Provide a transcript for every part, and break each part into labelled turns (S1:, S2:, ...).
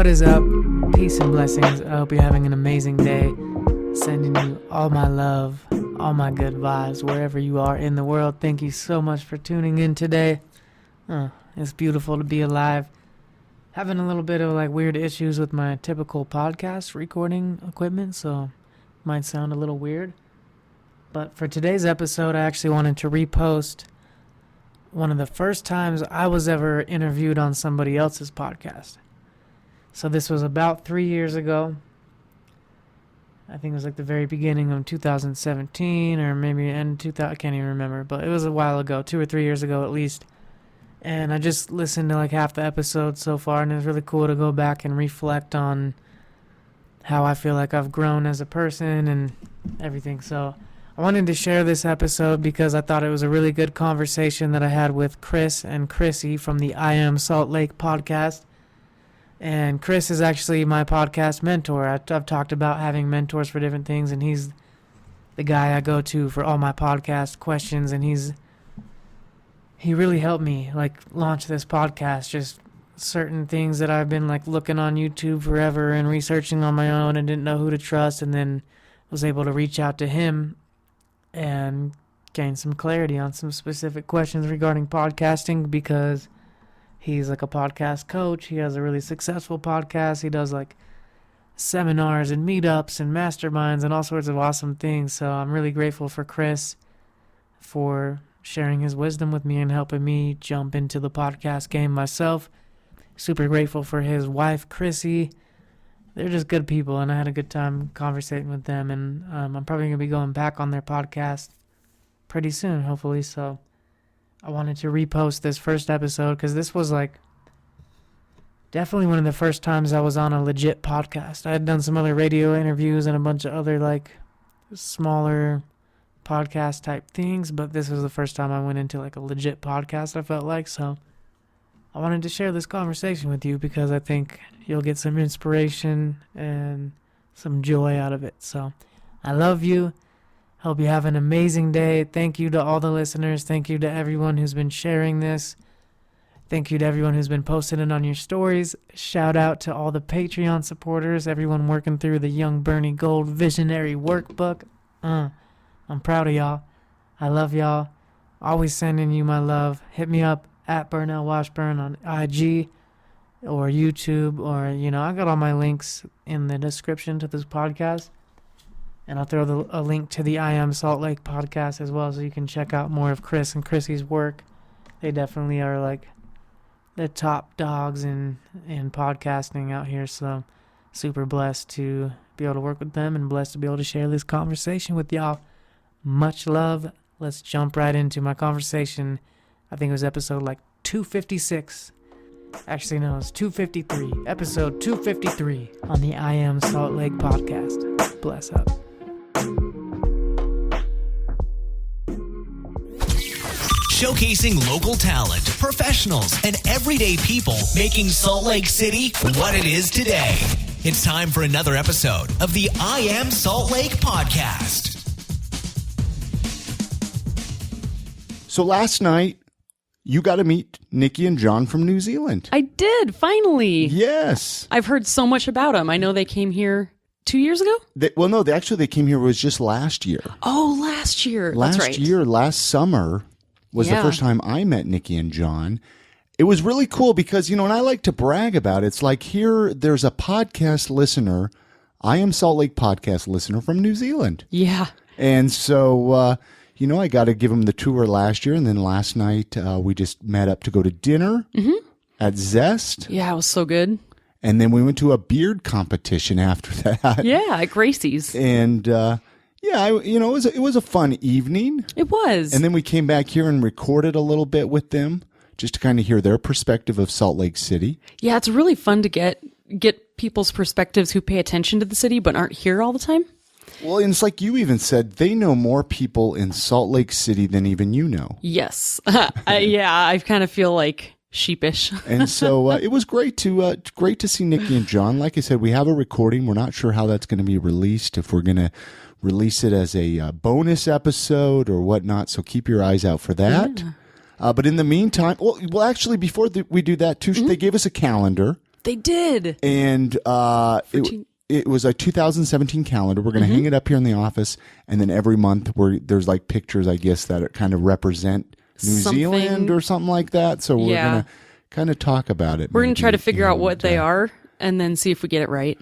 S1: is up? Peace and blessings. I hope you're having an amazing day. Sending you all my love, all my good vibes, wherever you are in the world. Thank you so much for tuning in today. It's beautiful to be alive. Having a little bit of weird issues with my typical podcast recording equipment, so might sound a little weird. But for today's episode, I actually wanted to repost one of the first times I was ever interviewed on somebody else's podcast. So this was about 3 years ago. I think it was the very beginning of 2017 or maybe end 2000. I can't even remember, but it was a while ago, 2 or 3 years ago at least. And I just listened to half the episodes so far, and it was really cool to go back and reflect on how I feel like I've grown as a person and everything. So I wanted to share this episode because I thought it was a really good conversation that I had with Chris and Krissie from the I Am Salt Lake podcast. And Chris is actually my podcast mentor. I've talked about having mentors for different things, and he's the guy I go to for all my podcast questions, and he really helped me launch this podcast. Just certain things that I've been looking on YouTube forever and researching on my own and didn't know who to trust, and then was able to reach out to him and gain some clarity on some specific questions regarding podcasting, because he's a podcast coach. He has a really successful podcast. He does seminars and meetups and masterminds and all sorts of awesome things. So I'm really grateful for Chris for sharing his wisdom with me and helping me jump into the podcast game myself. Super grateful for his wife, Krissie. They're just good people, and I had a good time conversating with them. And I'm probably going to be going back on their podcast pretty soon, hopefully. So I wanted to repost this first episode because this was definitely one of the first times I was on a legit podcast. I had done some other radio interviews and a bunch of other smaller podcast type things, but this was the first time I went into a legit podcast, I felt like. So I wanted to share this conversation with you because I think you'll get some inspiration and some joy out of it. So I love you. Hope you have an amazing day. Thank you to all the listeners. Thank you to everyone who's been sharing this. Thank you to everyone who's been posting it on your stories. Shout out to all the Patreon supporters, everyone working through the Young Bernie Gold Visionary Workbook. I'm proud of y'all. I love y'all. Always sending you my love. Hit me up at Burnell Washburn on IG or YouTube, or, I got all my links in the description to this podcast. And I'll throw a link to the I Am Salt Lake podcast as well, so you can check out more of Chris and Krissie's work. They definitely are the top dogs in podcasting out here. So super blessed to be able to work with them and blessed to be able to share this conversation with y'all. Much love. Let's jump right into my conversation. I think it was episode 256. Actually, no, it's 253. Episode 253 on the I Am Salt Lake podcast. Bless up.
S2: Showcasing local talent, professionals, and everyday people, making Salt Lake City what it is today. It's time for another episode of the I Am Salt Lake podcast.
S3: So last night, you got to meet Nikki and John from New Zealand.
S4: I did, finally.
S3: Yes.
S4: I've heard so much about them. I know they came here 2 years ago?
S3: They came here was just last year.
S4: Oh, last year. That's right.
S3: Last summer was the first time I met Nikki and John. It was really cool because, and I like to brag about it. It's here, there's a podcast listener, I Am Salt Lake podcast listener from New Zealand.
S4: Yeah.
S3: And so, I got to give him the tour last year. And then last night, we just met up to go to dinner at Zest.
S4: Yeah, it was so good.
S3: And then we went to a beard competition after that.
S4: Yeah, at Gracie's.
S3: And, it was a fun evening.
S4: It was.
S3: And then we came back here and recorded a little bit with them just to kind of hear their perspective of Salt Lake City.
S4: Yeah, it's really fun to get people's perspectives who pay attention to the city but aren't here all the time.
S3: Well, and it's like you even said, they know more people in Salt Lake City than even you know.
S4: Yes. I kind of feel sheepish.
S3: And so it was great to see Nikki and John. Like I said, we have a recording. We're not sure how that's going to be released, if we're going to release it as a bonus episode or whatnot. So keep your eyes out for that. Yeah. But in the meantime, well, actually, before we do that, too, they gave us a calendar.
S4: They did.
S3: And it was a 2017 calendar. We're going to hang it up here in the office, and then every month there's like pictures, I guess, that kind of represent New Zealand or something like that. So we're going to kind of talk about it.
S4: We're going to try to figure out what they are and then see if we get it right.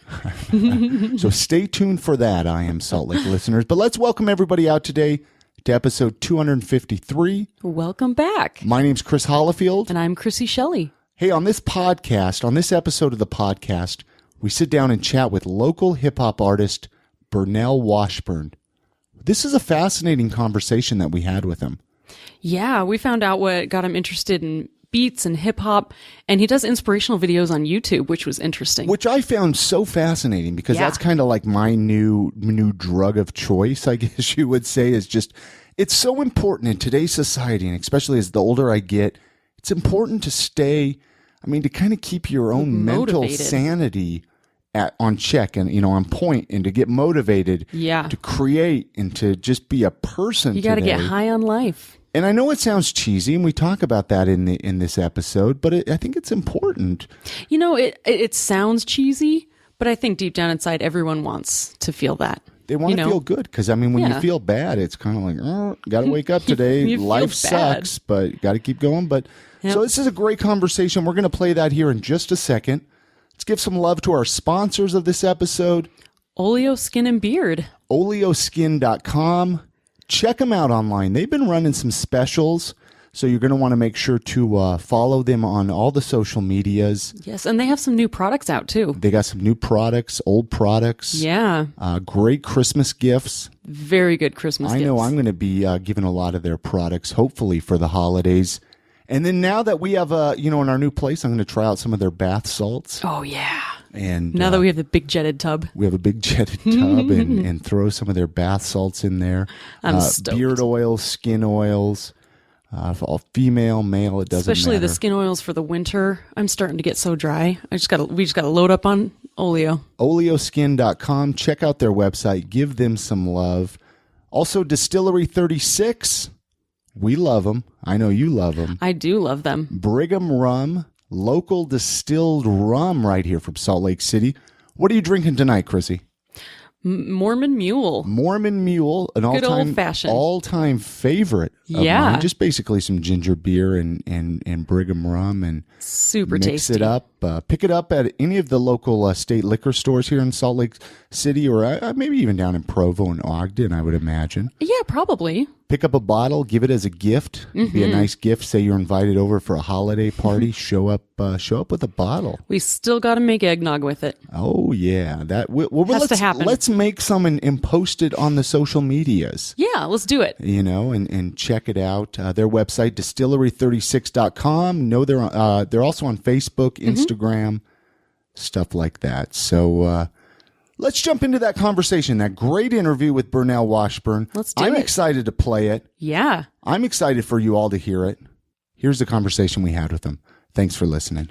S3: So stay tuned for that, I Am Salt Lake listeners. But let's welcome everybody out today to episode 253.
S4: Welcome back.
S3: My name's Chris Hollifield.
S4: And I'm Krissie Shelley.
S3: Hey, on this episode of the podcast, we sit down and chat with local hip-hop artist Burnell Washburn. This is a fascinating conversation that we had with him.
S4: Yeah, we found out what got him interested in beats and hip-hop, and he does inspirational videos on YouTube, which was interesting.
S3: Which I found so fascinating because that's kind of like my new drug of choice, I guess you would say, is just, it's so important in today's society, and especially as the older I get, it's important to to kind of keep your own mental sanity on check and, on point, and to get motivated to create and to just be a person.
S4: You got to get high on life.
S3: And I know it sounds cheesy, and we talk about that in this episode, but I think it's important.
S4: It sounds cheesy, but I think deep down inside, everyone wants to feel that.
S3: They want to feel good because, when you feel bad, it's kind of like, oh, got to wake up today. Life sucks, but got to keep going. But so this is a great conversation. We're going to play that here in just a second. Let's give some love to our sponsors of this episode.
S4: Oleo Skin and Beard.
S3: Oleoskin.com. Check them out online. They've been running some specials, so you're going to want to make sure to follow them on all the social medias.
S4: Yes, and they have some new products out, too.
S3: They got some new products, old products.
S4: Yeah.
S3: Great Christmas gifts.
S4: Very good Christmas gifts.
S3: I know I'm going to be giving a lot of their products, hopefully, for the holidays. And then now that we have, in our new place, I'm going to try out some of their bath salts.
S4: Oh, yeah.
S3: And
S4: now that we have the big jetted tub.
S3: We have a big jetted tub and throw some of their bath salts in there.
S4: I'm stoked.
S3: Beard oils, skin oils, all female, male, it doesn't
S4: Especially
S3: matter.
S4: the skin oils for the winter. I'm starting to get so dry. We just got to load up on Oleo.
S3: Oleoskin.com. Check out their website. Give them some love. Also, Distillery 36. We love them. I know you love them.
S4: I do love them.
S3: Brigham Rum, local distilled rum right here from Salt Lake City. What are you drinking tonight, Krissie?
S4: Mormon Mule.
S3: Mormon Mule, an all-time favorite of mine. Just basically some ginger beer and Brigham Rum and
S4: super
S3: mix
S4: tasty.
S3: it up. Pick it up at any of the local state liquor stores here in Salt Lake City, or maybe even down in Provo and Ogden, I would imagine.
S4: Yeah, probably.
S3: Pick up a bottle, give it as a gift. Be a nice gift. Say you're invited over for a holiday party. Show up with a bottle.
S4: We still got to make eggnog with it.
S3: Oh yeah,
S4: has to happen.
S3: Let's make some and post it on the social medias.
S4: Yeah, let's do it.
S3: And check it out. Their website, distillery36.com. No, they're also on Facebook, Instagram, stuff like that. So. Let's jump into that conversation, that great interview with Burnell Washburn.
S4: Let's do it.
S3: I'm excited to play it.
S4: Yeah.
S3: I'm excited for you all to hear it. Here's the conversation we had with him. Thanks for listening.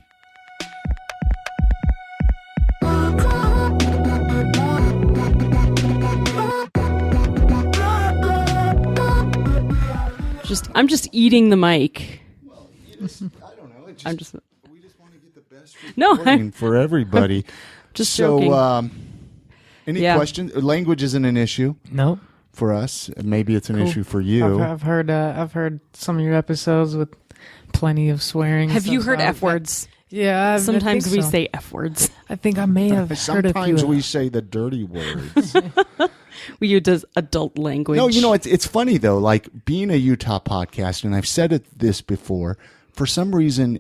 S4: I'm just eating the mic.
S3: I don't know. We just want to get the best
S4: recording
S3: for everybody.
S4: Just joking.
S3: Any questions? Language isn't an issue.
S1: Nope.
S3: For us, maybe it's an issue for you.
S1: I've heard some of your episodes with plenty of swearing.
S4: Have you heard F words?
S1: Yeah.
S4: Sometimes we say F words.
S1: I think I may have heard a few.
S3: Sometimes we say the dirty words.
S4: We use adult language.
S3: No, it's funny though. Like being a Utah podcast, and I've said this before. For some reason,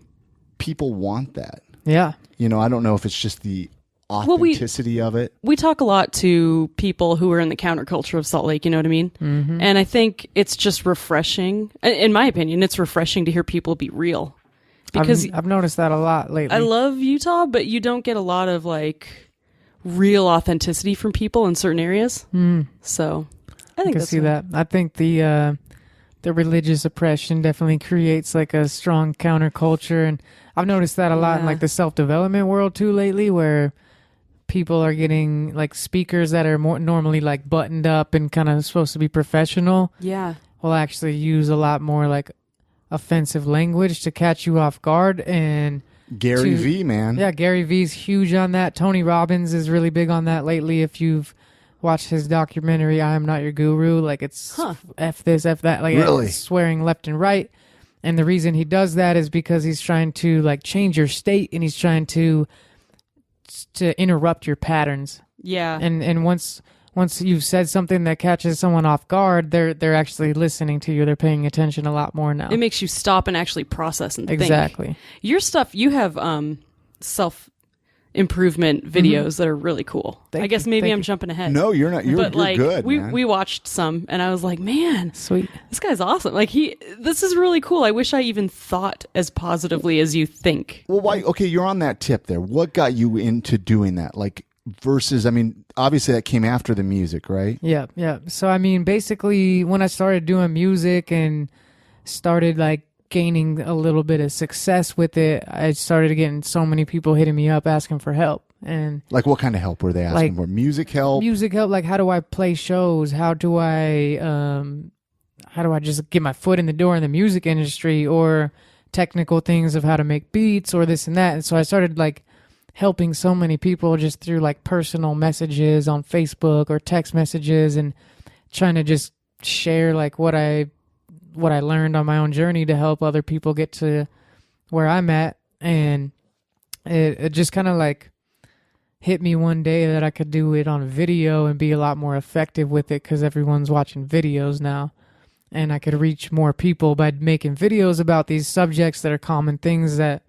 S3: people want that.
S1: Yeah.
S3: I don't know if it's just the authenticity of it.
S4: We talk a lot to people who are in the counterculture of Salt Lake, you know what I mean? Mm-hmm. And I think it's just refreshing. In my opinion, it's refreshing to hear people be real. Because
S1: I've noticed that a lot lately.
S4: I love Utah, but you don't get a lot of real authenticity from people in certain areas. So I think
S1: I can see that. I think the religious oppression definitely creates a strong counterculture, and I've noticed that a lot in the self-development world too lately, where people are getting speakers that are more normally buttoned up and kind of supposed to be professional.
S4: Yeah.
S1: Will actually use a lot more offensive language to catch you off guard. And
S3: Gary V, man.
S1: Yeah, Gary V's huge on that. Tony Robbins is really big on that lately. If you've watched his documentary, I Am Not Your Guru, like it's F this, F that, like
S3: really?
S1: Swearing left and right. And the reason he does that is because he's trying to like change your state, and he's trying to interrupt your patterns.
S4: Yeah.
S1: And once you've said something that catches someone off guard, they're actually listening to you. They're paying attention a lot more now.
S4: It makes you stop and actually process and think.
S1: Exactly.
S4: Your stuff, you have self improvement videos that are really cool. I guess maybe I'm jumping ahead.
S3: No, you're not. You're good.
S4: We watched some, and I was like, man,
S1: sweet.
S4: This guy's awesome. Like this is really cool. I wish I even thought as positively as you think.
S3: Well, why? Okay, you're on that tip there. What got you into doing that? Like versus, I mean, obviously that came after the music, right?
S1: Yeah. So I mean, basically, when I started doing music and started like gaining a little bit of success with it, I started getting so many people hitting me up asking for help. And
S3: like, what kind of help were they asking for? Music help?
S1: Music help. Like, how do I play shows? How do I just get my foot in the door in the music industry, or technical things of how to make beats or this and that. And so I started like helping so many people just through like personal messages on Facebook or text messages, and trying to just share like what I learned on my own journey to help other people get to where I'm at. And it just kind of like hit me one day that I could do it on video and be a lot more effective with it, because everyone's watching videos now, and I could reach more people by making videos about these subjects that are common things that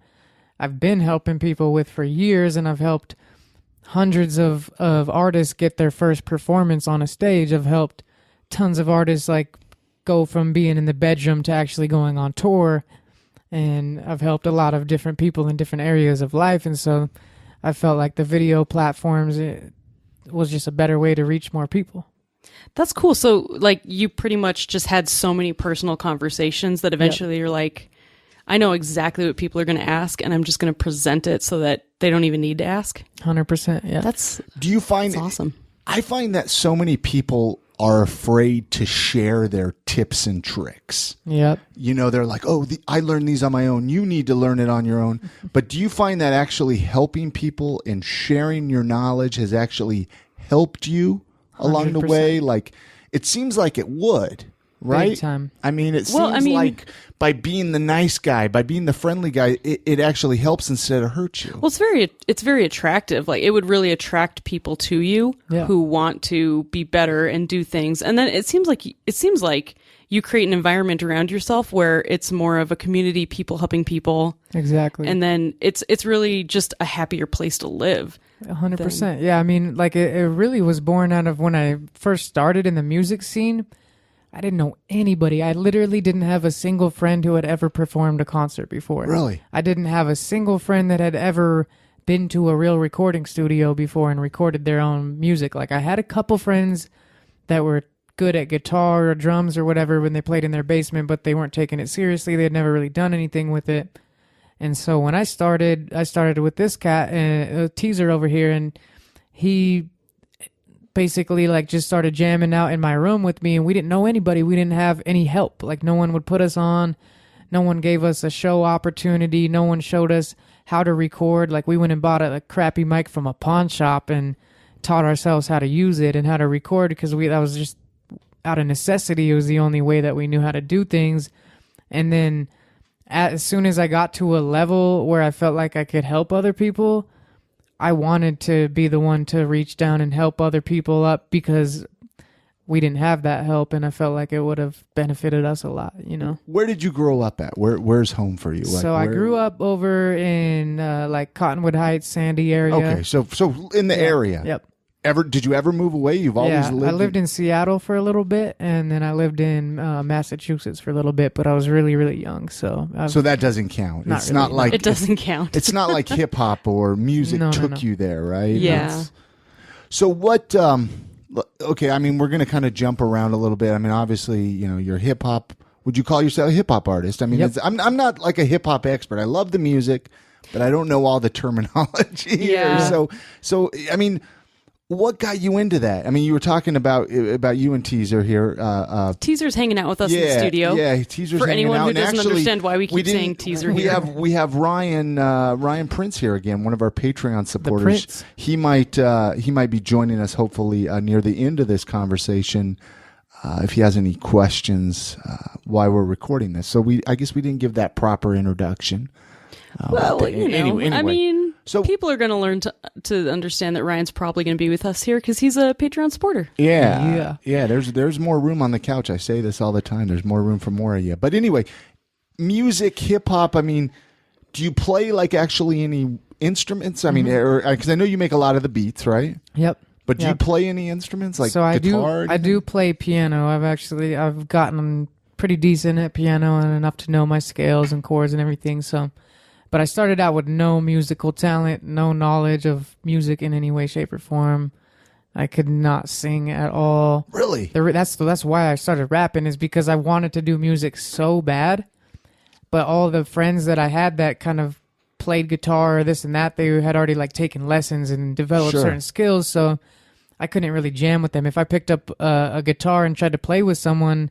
S1: I've been helping people with for years. And I've helped hundreds of artists get their first performance on a stage. I've helped tons of artists like go from being in the bedroom to actually going on tour. And I've helped a lot of different people in different areas of life. And so I felt like the video platforms, it was just a better way to reach more people.
S4: That's cool. So like you pretty much just had so many personal conversations that eventually you're like, I know exactly what people are going to ask, and I'm just going to present it so that they don't even need to ask.
S1: 100%. Yeah.
S3: Do you find
S4: that's awesome?
S3: I find that so many people are afraid to share their tips and tricks.
S1: Yep.
S3: You know, they're like, oh, I learned these on my own. You need to learn it on your own. But do you find that actually helping people and sharing your knowledge has actually helped you along the way? Like, it seems like it would. Right?
S1: Big time.
S3: I mean, it seems like by being the nice guy, by being the friendly guy, it actually helps instead of hurts you.
S4: Well, it's very attractive. Like it would really attract people to you who want to be better and do things. And then it seems like you create an environment around yourself where it's more of a community, people helping people.
S1: Exactly.
S4: And then it's really just a happier place to live.
S1: 100%. Yeah, I mean, like it really was born out of when I first started in the music scene. I didn't know anybody. I literally didn't have a single friend who had ever performed a concert before.
S3: Really?
S1: I didn't have a single friend that had ever been to a real recording studio before and recorded their own music. Like I had a couple friends that were good at guitar or drums or whatever when they played in their basement, but they weren't taking it seriously. They had never really done anything with it. And so when I started with this cat, a teaser over here, and he basically like just started jamming out in my room with me, and we didn't know anybody. We didn't have any help. Like no one would put us on. No one gave us a show opportunity. No one showed us how to record. Like we went and bought a crappy mic from a pawn shop and taught ourselves how to use it and how to record, because that was just out of necessity. It was the only way that we knew how to do things. And then as soon as I got to a level where I felt like I could help other people, I wanted to be the one to reach down and help other people up, because we didn't have that help, and I felt like it would have benefited us a lot, you know.
S3: Where did you grow up at? Where's home for you? Like,
S1: so I grew up over in like Cottonwood Heights, Sandy area.
S3: Okay, so in the area.
S1: Yep.
S3: Did you ever move away? You've always lived.
S1: I lived in Seattle for a little bit, and then I lived in Massachusetts for a little bit, but I was really, really young, so
S3: that doesn't count. It's
S1: really,
S3: not like
S4: it doesn't count.
S3: It's not like hip hop or music took you there, right?
S4: Yeah.
S3: So what? Okay, I mean, we're going to kind of jump around a little bit. I mean, obviously, you know, you're hip hop. Would you call yourself a hip hop artist? I mean, I'm not like a hip hop expert. I love the music, but I don't know all the terminology.
S4: Yeah.
S3: So I mean, What got you into that? I mean, you were talking about you and Teaser here.
S4: Teaser's hanging out with us in the studio.
S3: Yeah, Teaser's
S4: for
S3: hanging
S4: anyone
S3: out.
S4: who
S3: And
S4: doesn't
S3: actually,
S4: understand why we keep saying Teaser here.
S3: We have Ryan Prince here again, one of our Patreon supporters.
S1: Prince.
S3: He might be joining us hopefully near the end of this conversation. If he has any questions why we're recording this, so I guess we didn't give that proper introduction.
S4: Well,
S3: anyway.
S4: I mean,
S3: So
S4: people are going to learn to understand that Ryan's probably going to be with us here because he's a Patreon supporter.
S3: Yeah. There's more room on the couch. I say this all the time. There's more room for more of you. But anyway, music, hip hop. I mean, do you play like actually any instruments? I mean, because I know you make a lot of the beats, right?
S1: Yep.
S3: But do you play any instruments like guitar?
S1: I do play piano. I've gotten pretty decent at piano and enough to know my scales and chords and everything. So. But I started out with no musical talent, no knowledge of music in any way, shape, or form. I could not sing at all.
S3: Really?
S1: That's why I started rapping, is because I wanted to do music so bad. But all the friends that I had that kind of played guitar or this and that, they had already like taken lessons and developed certain skills. So I couldn't really jam with them. If I picked up a guitar and tried to play with someone,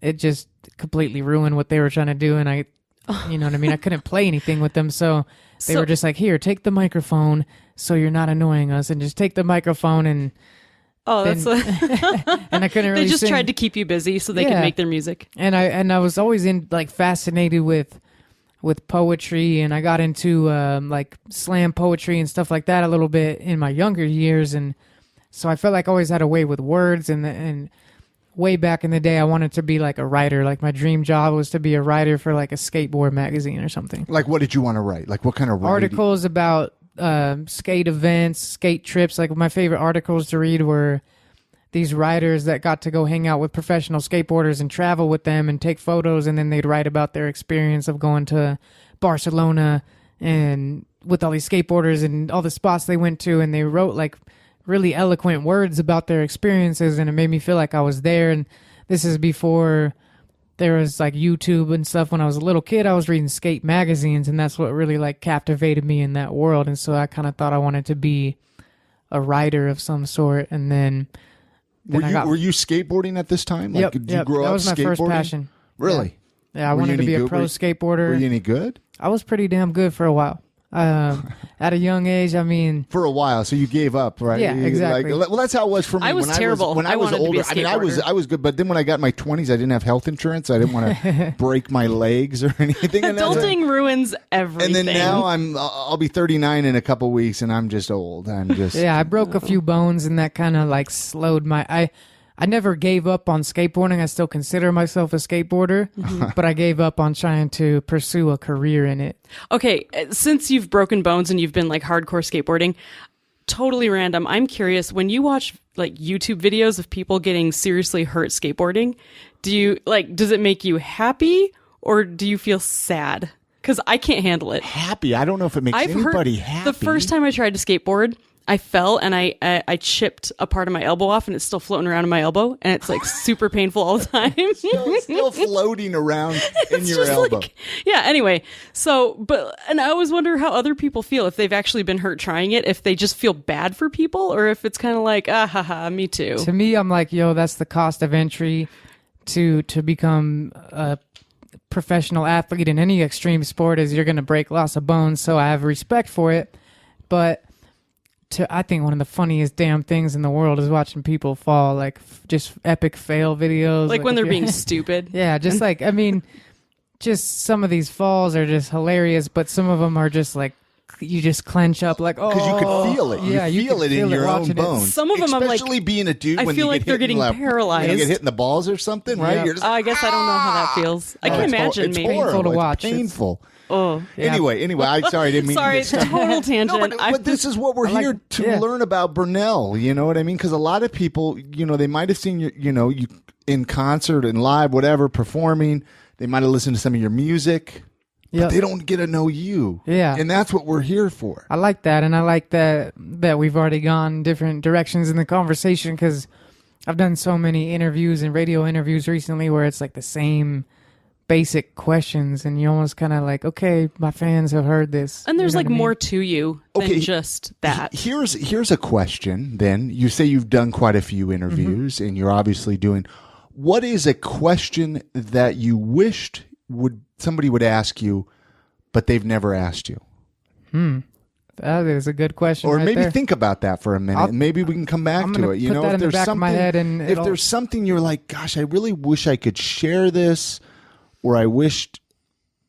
S1: it just completely ruined what they were trying to do. And you know what I mean? I couldn't play anything with them. So they were just like, here, take the microphone so you're not annoying us, and just take the microphone. And
S4: that's
S1: and I couldn't really
S4: They just
S1: sing.
S4: tried to keep you busy so they could make their music.
S1: And I was always fascinated with poetry, and I got into like slam poetry and stuff like that a little bit in my younger years. And so I felt like I always had a way with words, and way back in the day, I wanted to be like a writer. Like my dream job was to be a writer for like a skateboard magazine or something.
S3: Like, what did you want to write? Like, what kind of
S1: articles about skate events, skate trips? Like my favorite articles to read were these writers that got to go hang out with professional skateboarders and travel with them and take photos, and then they'd write about their experience of going to Barcelona and with all these skateboarders and all the spots they went to, and they wrote like really eloquent words about their experiences, and it made me feel like I was there. And this is before there was like YouTube and stuff. When I was a little kid, I was reading skate magazines, and that's what really like captivated me in that world. And so I kind of thought I wanted to be a writer of some sort. And then
S3: were you skateboarding at this time? Like,
S1: yep,
S3: did you grow
S1: that
S3: up
S1: was my first
S3: skateboarding?
S1: passion.
S3: Really?
S1: Yeah, I wanted to be a pro skateboarder.
S3: Were you any good?
S1: I was pretty damn good for a while. At a young age, I mean,
S3: for a while, so you gave up, right?
S1: Yeah, exactly.
S3: Well, that's how it was for me.
S4: I was terrible.
S3: When I was
S4: wanted
S3: older,
S4: to be a skateboarder.
S3: I was good, but then when I got in my 20s, I didn't have health insurance. I didn't want to break my legs or anything.
S4: Adulting ruins everything.
S3: And then now I'll be 39 in a couple weeks, and I'm just old.
S1: I broke a few bones, and that kind of like slowed my. I never gave up on skateboarding. I still consider myself a skateboarder, but I gave up on trying to pursue a career in it.
S4: Okay, since you've broken bones and you've been like hardcore skateboarding, totally random, I'm curious, when you watch like YouTube videos of people getting seriously hurt skateboarding, does it make you happy or do you feel sad? Because I can't handle it.
S3: Happy? I don't know if it makes anybody happy.
S4: The first time I tried to skateboard, I fell and I chipped a part of my elbow off, and it's still floating around in my elbow, and it's like super painful all the time.
S3: still floating around in your elbow.
S4: Anyway, and I always wonder how other people feel if they've actually been hurt trying it, if they just feel bad for people, or if it's kind of like, me too.
S1: To me, I'm like, that's the cost of entry to become a professional athlete in any extreme sport, is you're going to break lots of bones. So I have respect for it, but I think one of the funniest damn things in the world is watching people fall, like just epic fail videos.
S4: Like when they're being stupid.
S1: Yeah, just like, I mean, just some of these falls are just hilarious, but some of them are just like, you just clench up like, oh.
S3: Because you could feel it.
S1: Yeah,
S3: you feel it in your own bones.
S4: Some of them I'm like,
S3: especially being a dude,
S4: I
S3: when
S4: feel
S3: you
S4: like they're getting paralyzed.
S3: You get hit in the balls or something, right?
S1: Yeah.
S3: You're just,
S4: I guess I don't know how that feels. I can imagine.
S3: It's
S4: maybe.
S3: horrible.
S1: Painful to watch.
S3: It's painful.
S4: Oh.
S3: Yeah. Anyway, I didn't mean
S4: sorry,
S3: to get
S4: total tangent.
S3: No, but this is what we're here to learn about Burnell. You know what I mean? Because a lot of people, they might have seen you in concert and live, whatever, performing. They might have listened to some of your music, but they don't get to know you.
S1: Yeah,
S3: and that's what we're here for.
S1: I like that, and I like that we've already gone different directions in the conversation, because I've done so many interviews and radio interviews recently where it's like the same basic questions, and you almost kind of like, okay, my fans have heard this.
S4: And there's
S1: you know
S4: like
S1: what I mean?
S4: more to you than just that.
S3: Here's a question then. You say you've done quite a few interviews and you're obviously doing. What is a question that you wished somebody would ask you, but they've never asked you?
S1: That is a good question.
S3: Or
S1: right
S3: maybe
S1: there.
S3: think about that for a minute, and maybe we can come back to it. You know, if there's something, if there's something you're like, gosh, I really wish I could share this, or I wished,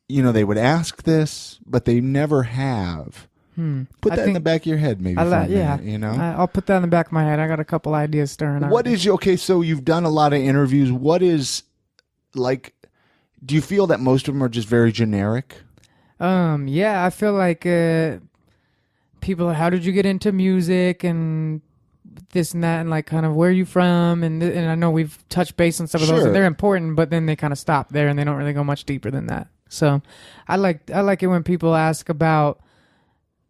S3: they would ask this, but they never have. Put that in the back of your head, maybe. For a minute,
S1: I'll put that in the back of my head. I got a couple ideas stirring.
S3: Okay? So you've done a lot of interviews. What is like? Do you feel that most of them are just very generic?
S1: Yeah, I feel like people, how did you get into music and this and that, and like kind of where are you from, and I know we've touched base on some of those, and they're important, but then they kind of stop there and they don't really go much deeper than that. So I like it when people ask about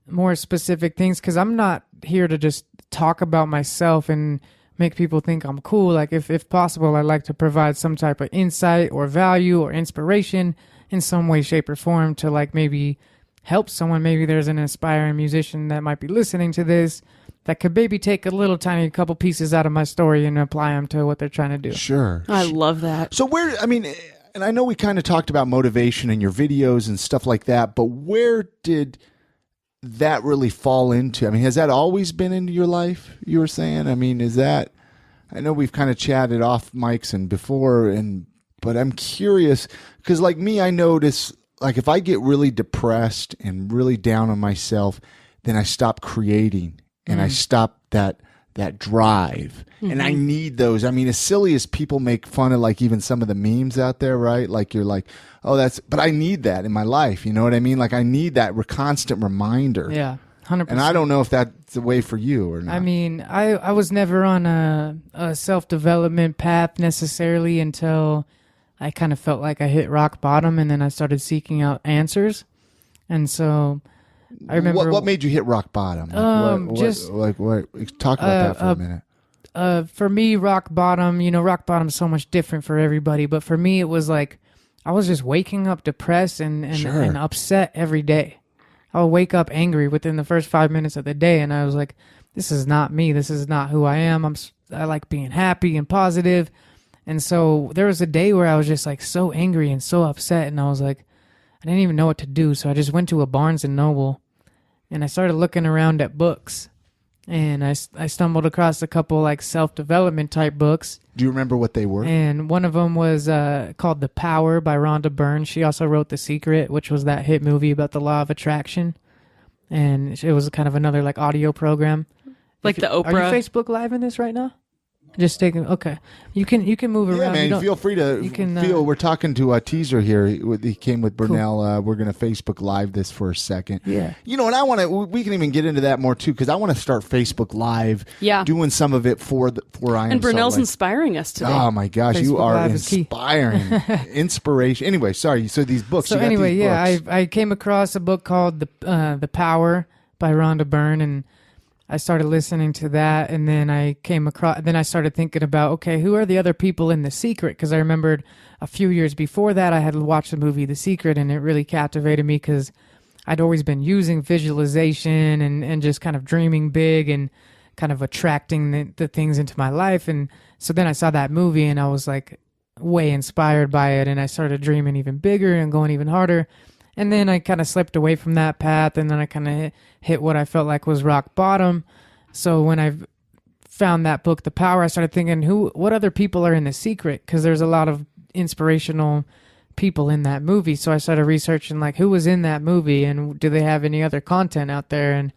S1: more specific things, because I'm not here to just talk about myself and make people think I'm cool. Like if possible, I like to provide some type of insight or value or inspiration in some way, shape, or form to like maybe help someone. Maybe there's an aspiring musician that might be listening to this that could maybe take a little tiny couple pieces out of my story and apply them to what they're trying to do.
S3: Sure.
S4: I love that.
S3: So and I know we kind of talked about motivation in your videos and stuff like that, but where did that really fall into? I mean, has that always been into your life, you were saying? I mean, I know we've kind of chatted off mics and before, but I'm curious, because like me, I notice, like if I get really depressed and really down on myself, then I stop creating and I stop that drive. And I need those. I mean, as silly as people make fun of like even some of the memes out there, right? Like you're like, oh, but I need that in my life. You know what I mean? Like I need that constant reminder.
S1: Yeah. 100%.
S3: And I don't know if that's the way for you or not.
S1: I mean, I was never on a self-development path necessarily until I kind of felt like I hit rock bottom, and then I started seeking out answers. And so I remember...
S3: What made you hit rock bottom? Talk about that for a minute.
S1: For me, rock bottom, rock bottom's so much different for everybody. But for me, it was like I was just waking up depressed and upset every day. I would wake up angry within the first 5 minutes of the day, and I was like, this is not me. This is not who I am. I like being happy and positive. And so there was a day where I was just like so angry and so upset, and I was like, I didn't even know what to do. So I just went to a Barnes and Noble, and I started looking around at books, and I stumbled across a couple like self-development type books.
S3: Do you remember what they were?
S1: And one of them was called The Power by Rhonda Byrne. She also wrote The Secret, which was that hit movie about the law of attraction. And it was kind of another like audio program.
S4: Like the Oprah.
S1: Are you Facebook Live in this right now? Just taking, okay. You can move around.
S3: Yeah, man, feel free to feel. We're talking to a teaser here. He came with Burnell. Cool. We're going to Facebook Live this for a second.
S1: Yeah.
S3: And I want to, we can even get into that more too, because I want to start Facebook Live doing some of it for I Am.
S4: And Burnell's inspiring us today.
S3: Oh my gosh, Facebook you are Live inspiring. Inspiration. Anyway, sorry. So these books.
S1: So anyway, I came across a book called The Power by Rhonda Byrne, and I started listening to that, and then I started thinking about, okay, who are the other people in The Secret? Because I remembered a few years before that I had watched the movie The Secret, and it really captivated me because I'd always been using visualization and just kind of dreaming big and kind of attracting the things into my life. And so then I saw that movie, and I was like way inspired by it, and I started dreaming even bigger and going even harder. And then I kind of slipped away from that path, and then I kind of hit what I felt like was rock bottom. So when I found that book, The Power, I started thinking, what other people are in The Secret? Because there's a lot of inspirational people in that movie. So I started researching, like, who was in that movie, and do they have any other content out there? And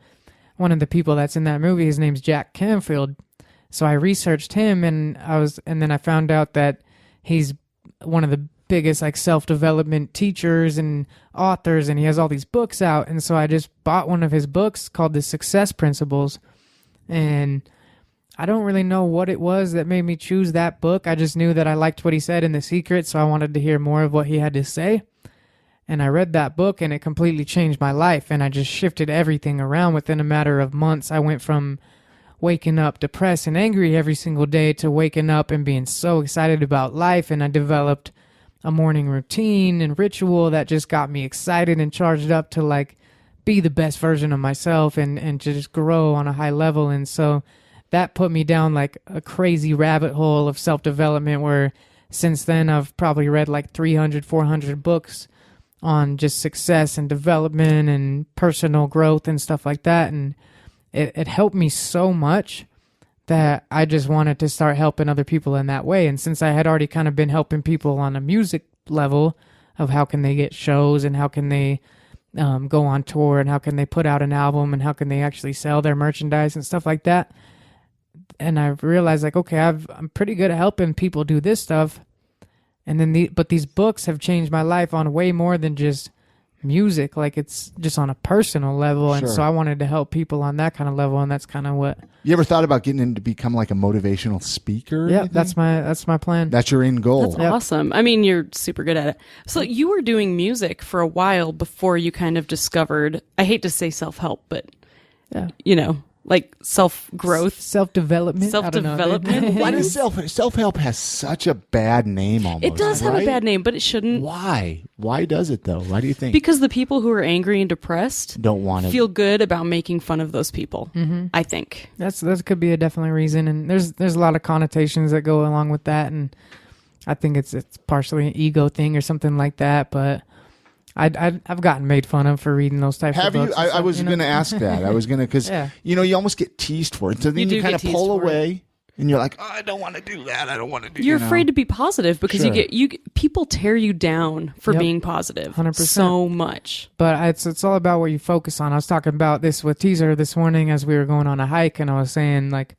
S1: one of the people that's in that movie, his name's Jack Canfield. So I researched him, and then I found out that he's one of the biggest like self-development teachers and authors, and he has all these books out. And so I just bought one of his books called The Success Principles, and I don't really know what it was that made me choose that book. I just knew that I liked what he said in The Secret, so I wanted to hear more of what he had to say. And I read that book, and it completely changed my life, and I just shifted everything around within a matter of months. I went from waking up depressed and angry every single day to waking up and being so excited about life, and I developed a morning routine and ritual that just got me excited and charged up to like be the best version of myself and to just grow on a high level. And so that put me down like a crazy rabbit hole of self-development where since then I've probably read like 300, 400 books on just success and development and personal growth and stuff like that. And it helped me so much that I just wanted to start helping other people in that way. And since I had already kind of been helping people on a music level of how can they get shows and how can they go on tour and how can they put out an album and how can they actually sell their merchandise and stuff like that. And I realized like, okay, I'm pretty good at helping people do this stuff. And then but these books have changed my life on way more than just music. Like it's just on a personal level.
S3: Sure.
S1: And so I wanted to help people on that kind of level. And that's kind of what.
S3: You ever thought about getting into become like a motivational speaker?
S1: Yeah, that's my plan.
S3: That's your end goal.
S4: That's awesome. I mean, you're super good at it. So you were doing music for a while before you kind of discovered, I hate to say self-help, but you know, like self-growth.
S1: Self-development.
S4: Self-development.
S3: Why does self-help has such a bad name almost?
S4: It does have
S3: right?
S4: a bad name, but it shouldn't.
S3: Why? Why does it though? Why do you think?
S4: Because the people who are angry and depressed
S3: don't want to
S4: feel good about making fun of those people.
S1: Mm-hmm.
S4: I think
S1: that could be a definitely reason, and there's a lot of connotations that go along with that, and I think it's partially an ego thing or something like that. But I've gotten made fun of for reading those types of books.
S3: I was going to ask that. I was going to because you almost get teased for it. So then you kind of pull away. And you're like, oh, I don't want to do that. I don't want to do.
S4: You're afraid to be positive because
S3: Sure.
S4: you get people tear you down for being positive
S1: 100%.
S4: so much.
S1: But it's all about what you focus on. I was talking about this with Teaser this morning as we were going on a hike, and I was saying like,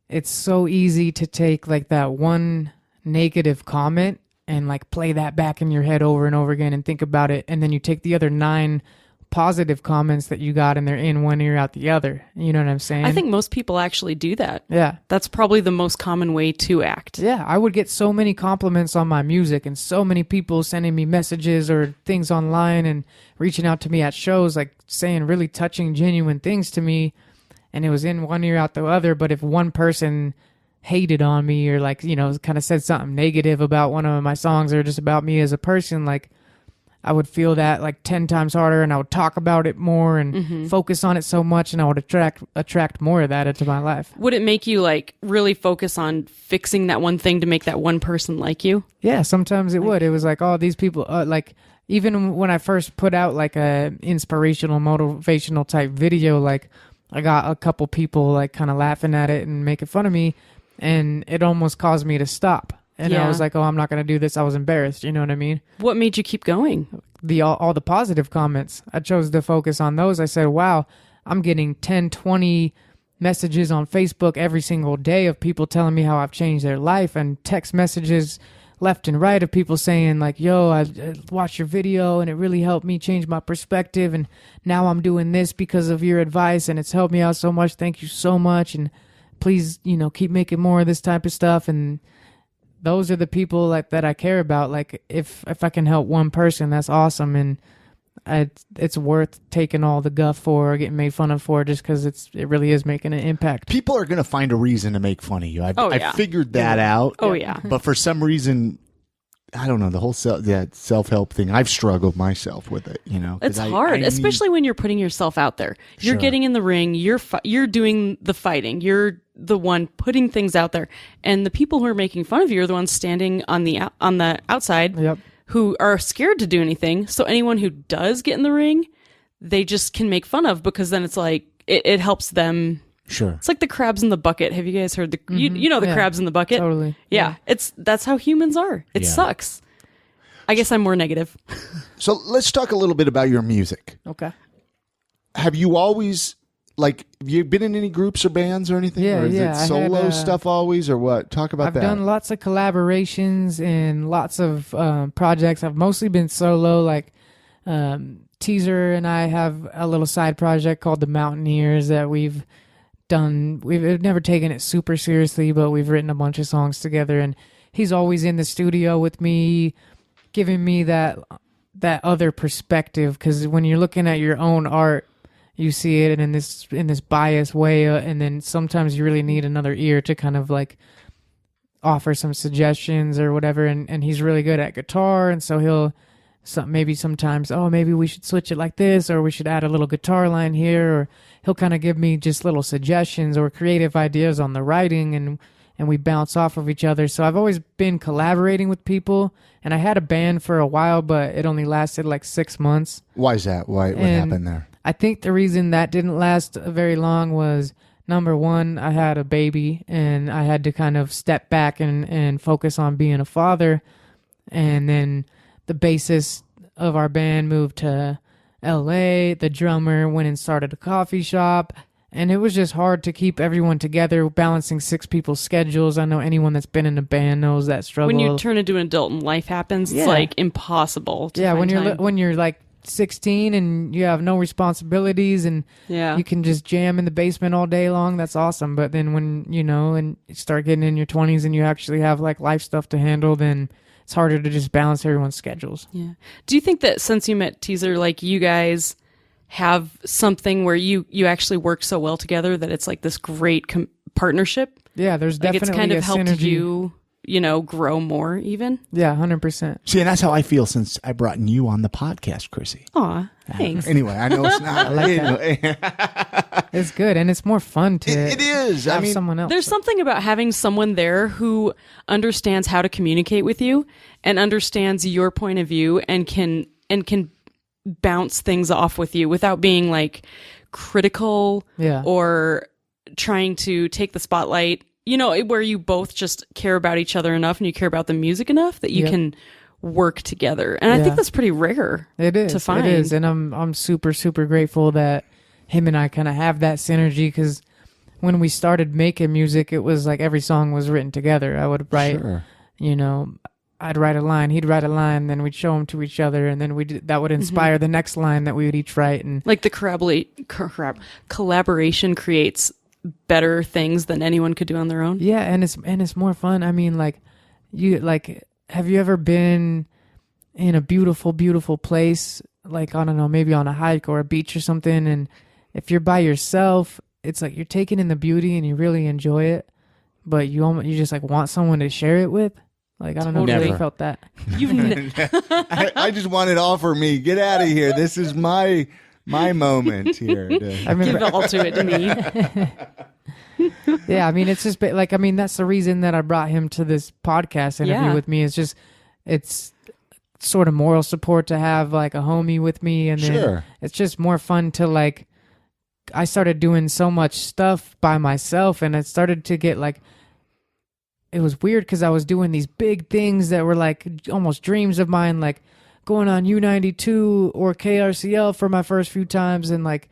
S1: it's so easy to take like that one negative comment and like play that back in your head over and over again and think about it, and then you take the other 9 positive comments that you got and they're in one ear out the other. You know what I'm saying?
S4: I think most people actually do that.
S1: Yeah.
S4: That's probably the most common way to act.
S1: Yeah, I would get so many compliments on my music and so many people sending me messages or things online and reaching out to me at shows, like saying really touching, genuine things to me, and it was in one ear out the other. But if one person hated on me or like, you know, kind of said something negative about one of my songs or just about me as a person, like I would feel that like 10 times harder, and I would talk about it more and focus on it so much, and I would attract more of that into my life.
S4: Would it make you like really focus on fixing that one thing to make that one person like you?
S1: Yeah, sometimes it would. It was like, oh, these people, like even when I first put out like a inspirational, motivational type video, like I got a couple people like kind of laughing at it and making fun of me, and it almost caused me to stop. And I was like, oh, I'm not going to do this. I was embarrassed. You know what I mean?
S4: What made you keep going?
S1: All the positive comments. I chose to focus on those. I said, wow, I'm getting 10, 20 messages on Facebook every single day of people telling me how I've changed their life, and text messages left and right of people saying like, yo, I watched your video and it really helped me change my perspective, and now I'm doing this because of your advice and it's helped me out so much. Thank you so much. And please, you know, keep making more of this type of stuff. And those are the people like that I care about. Like if I can help one person, that's awesome, and it's worth taking all the guff for or getting made fun of for, just because it really is making an impact.
S3: People are going to find a reason to make fun of you. I figured that out.
S4: Oh yeah.
S3: But for some reason, I don't know, the whole self-help thing, I've struggled myself with it, you know.
S4: It's hard, especially when you're putting yourself out there. You're getting in the ring, you're doing the fighting, you're the one putting things out there, and the people who are making fun of you are the ones standing on the outside who are scared to do anything. So anyone who does get in the ring, they just can make fun of, because then it's like it helps them.
S3: Sure.
S4: It's like the crabs in the bucket. Have you guys heard the you know the crabs in the bucket?
S1: Totally.
S4: Yeah. That's how humans are. It sucks. I guess I'm more negative.
S3: So let's talk a little bit about your music.
S1: Okay.
S3: Have you always, like, have you been in any groups or bands or anything?
S1: Yeah,
S3: or is
S1: yeah.
S3: it solo stuff always, or what? Talk about that.
S1: I've done lots of collaborations and lots of projects. I've mostly been solo. Like Teaser and I have a little side project called The Mountaineers that we've done. We've never taken it super seriously, but we've written a bunch of songs together, and he's always in the studio with me, giving me that other perspective, because when you're looking at your own art, you see it in this biased way, and then sometimes you really need another ear to kind of like offer some suggestions or whatever, and he's really good at guitar, and so he'll maybe sometimes, maybe we should switch it like this, or we should add a little guitar line here, or he'll kind of give me just little suggestions or creative ideas on the writing, and we bounce off of each other. So I've always been collaborating with people, and I had a band for a while, but it only lasted like 6 months.
S3: Why is that? What happened there?
S1: I think the reason that didn't last very long was, number one, I had a baby, and I had to kind of step back and focus on being a father. And then the bassist of our band moved to LA. The drummer went and started a coffee shop. And it was just hard to keep everyone together, balancing 6 people's schedules. I know anyone that's been in a band knows that struggle.
S4: When you turn into an adult and life happens, it's like impossible to find time.
S1: When you're like 16 and you have no responsibilities and you can just jam in the basement all day long, that's awesome. But then when and you start getting in your 20s and you actually have like life stuff to handle, then it's harder to just balance everyone's schedules.
S4: Yeah. Do you think that since you met Teaser, like you guys have something where you actually work so well together that it's like this great partnership?
S1: Yeah, there's definitely
S4: it's kind of helped
S1: synergy.
S4: you grow more even.
S1: Yeah, 100%.
S3: See, and that's how I feel since I brought you on the podcast, Krissie.
S4: Aw, thanks.
S3: Anyway, I know it's not.
S1: I like that. It's good, and it's more fun to
S3: it is.
S1: have someone else.
S4: There's something about having someone there who understands how to communicate with you and understands your point of view and can bounce things off with you without being like critical or trying to take the spotlight, where you both just care about each other enough and you care about the music enough that you can work together. And I think that's pretty rare.
S1: It is to find. It is. And I'm super, super grateful that him and I kind of have that synergy, because when we started making music, it was like every song was written together. I would write, I'd write a line, he'd write a line, then we'd show them to each other, and then that would inspire the next line that we would each write. And
S4: like the collaboration creates better things than anyone could do on their own.
S1: Yeah, and it's more fun. I mean, have you ever been in a beautiful, beautiful place, like, I don't know, maybe on a hike or a beach or something, and if you're by yourself, it's like you're taking in the beauty and you really enjoy it, but you just like want someone to share it with. Like, I don't know if you felt that.
S3: I just want it all for me. Get out of here. This is my moment here.
S4: Give all to it to me.
S1: Yeah, I mean, it's just like, I mean, that's the reason that I brought him to this podcast interview with me. It's sort of moral support to have like a homie with me, and then it's just more fun to like. I started doing so much stuff by myself, and it started to get like. It was weird because I was doing these big things that were like almost dreams of mine, like going on U92 or KRCL for my first few times, and like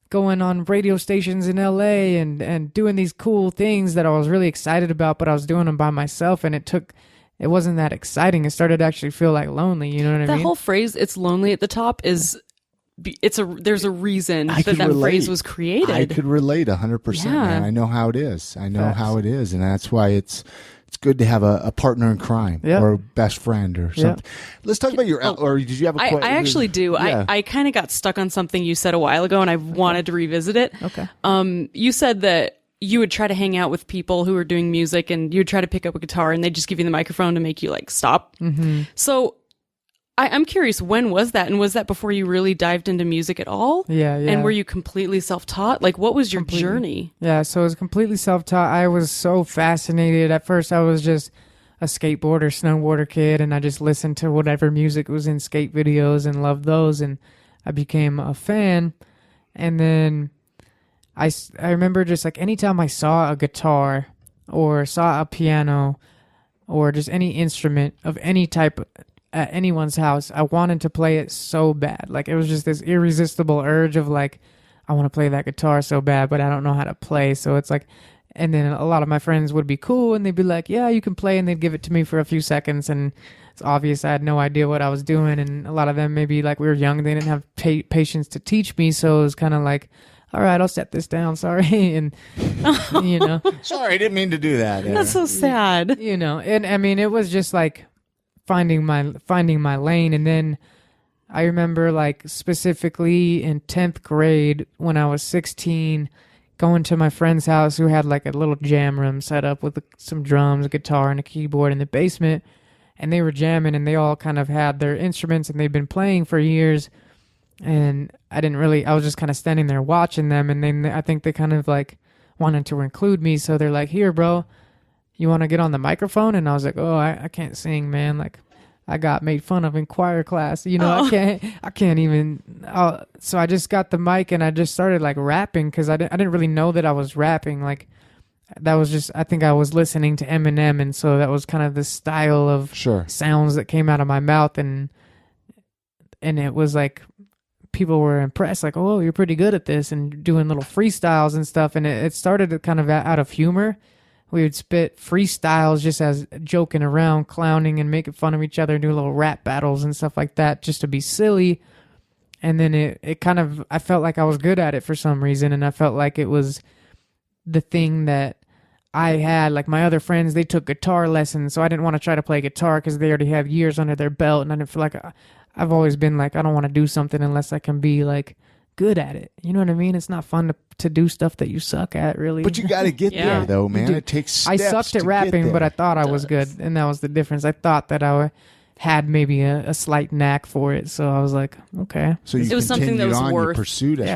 S1: going on radio stations in LA and doing these cool things that I was really excited about, but I was doing them by myself, and it wasn't that exciting. It started to actually feel like lonely. You know what I mean?
S4: The whole phrase, "it's lonely at the top," there's a reason that phrase was created.
S3: I could relate 100%. Man. I know how it is. I know how it is, and that's why it's good to have a partner in crime or a best friend or something. Let's talk about your. Or did you have a question?
S4: I actually do. Yeah. I kind of got stuck on something you said a while ago, and I wanted to revisit it.
S1: Okay.
S4: You said that you would try to hang out with people who were doing music, and you would try to pick up a guitar, and they'd just give you the microphone to make you like stop.
S1: Mm-hmm.
S4: So. I'm curious, when was that? And was that before you really dived into music at all?
S1: Yeah.
S4: And were you completely self-taught? Like, what was your journey?
S1: Yeah, so it was completely self-taught. I was so fascinated. At first, I was just a skateboarder, snowboarder kid, and I just listened to whatever music was in skate videos and loved those, and I became a fan. And then I remember just like anytime I saw a guitar or saw a piano or just any instrument of any type at anyone's house, I wanted to play it so bad. Like, it was just this irresistible urge of like, I want to play that guitar so bad, but I don't know how to play. So it's like, and then a lot of my friends would be cool and they'd be like, yeah, you can play. And they'd give it to me for a few seconds. And it's obvious I had no idea what I was doing. And a lot of them, maybe like we were young, they didn't have patience to teach me. So it was kind of like, all right, I'll set this down. Sorry. And, you know,
S3: sorry, I didn't mean to do that.
S4: That's so sad.
S1: You know, and I mean, it was just like, finding my lane. And then I remember like specifically in 10th grade when I was 16, going to my friend's house who had like a little jam room set up with some drums, a guitar, and a keyboard in the basement. And they were jamming, and they all kind of had their instruments, and they've been playing for years. And I was just kind of standing there watching them. And then I think they kind of like wanted to include me. So they're like, here, bro, you want to get on the microphone? And I was like, oh, I can't sing, man. Like, I got made fun of in choir class. I can't even. So I just got the mic and I just started like rapping because I didn't really know that I was rapping. Like, that was just, I think I was listening to Eminem, and so that was kind of the style of sounds that came out of my mouth, and it was like people were impressed, like, oh, you're pretty good at this, and doing little freestyles and stuff, and it started kind of out of humor. We would spit freestyles just as joking around, clowning, and making fun of each other, and do little rap battles and stuff like that, just to be silly. And then it kind of, I felt like I was good at it for some reason, and I felt like it was the thing that I had. Like, my other friends, they took guitar lessons, so I didn't want to try to play guitar because they already have years under their belt, and I didn't feel like I've always been like, I don't want to do something unless I can be like good at it. You know what I mean? It's not fun to do stuff that you suck at, really.
S3: But you got to get there, though, man. It takes steps.
S1: I sucked at rapping, but I thought I was good, and that was the difference. I thought that I had maybe a slight knack for it, so I was like, okay.
S3: So it was something that was worth pursued it.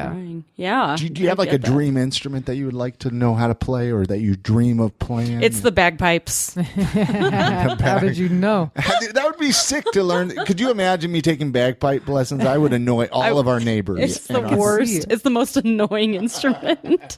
S4: Yeah.
S3: Do you have like a dream instrument that you would like to know how to play, or that you dream of playing?
S4: It's the bagpipes.
S1: How did you know?
S3: That would be sick to learn. Could you imagine me taking bagpipe lessons? I would annoy all of our neighbors.
S4: It's the worst. It's the most annoying instrument.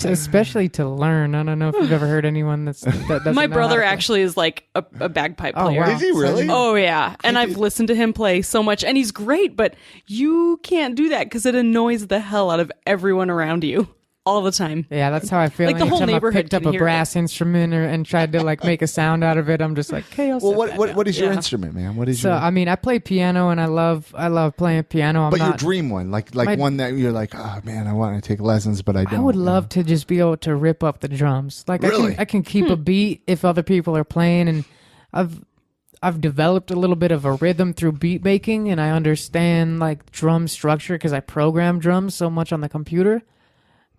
S1: Especially to learn. I don't know if you've ever heard anyone that doesn't
S4: My
S1: know
S4: brother
S1: how to
S4: actually is like a bagpipe player.
S1: Oh, wow.
S3: Is he really?
S4: Oh, yeah. And I've listened to him play so much, and he's great, but you can't do that because it annoys the hell out of everyone around you all the time.
S1: Yeah, that's how I feel.
S4: Like, the whole
S1: Anytime I
S4: neighborhood
S1: picked up
S4: can
S1: a
S4: hear
S1: brass instrument and tried to like make a sound out of it, I'm just like, okay, I'll
S3: Well,
S1: set that down.
S3: what is your
S4: Yeah.
S3: instrument, man? What is
S1: So
S3: your?
S1: I mean, I play piano, and I love playing piano.
S3: But your dream one, like one that you're like, oh man, I want to take lessons, but I don't.
S1: I would love to just be able to rip up the drums. Like,
S3: Really?
S1: I can keep a beat if other people are playing, and I've developed a little bit of a rhythm through beat making, and I understand like drum structure because I program drums so much on the computer.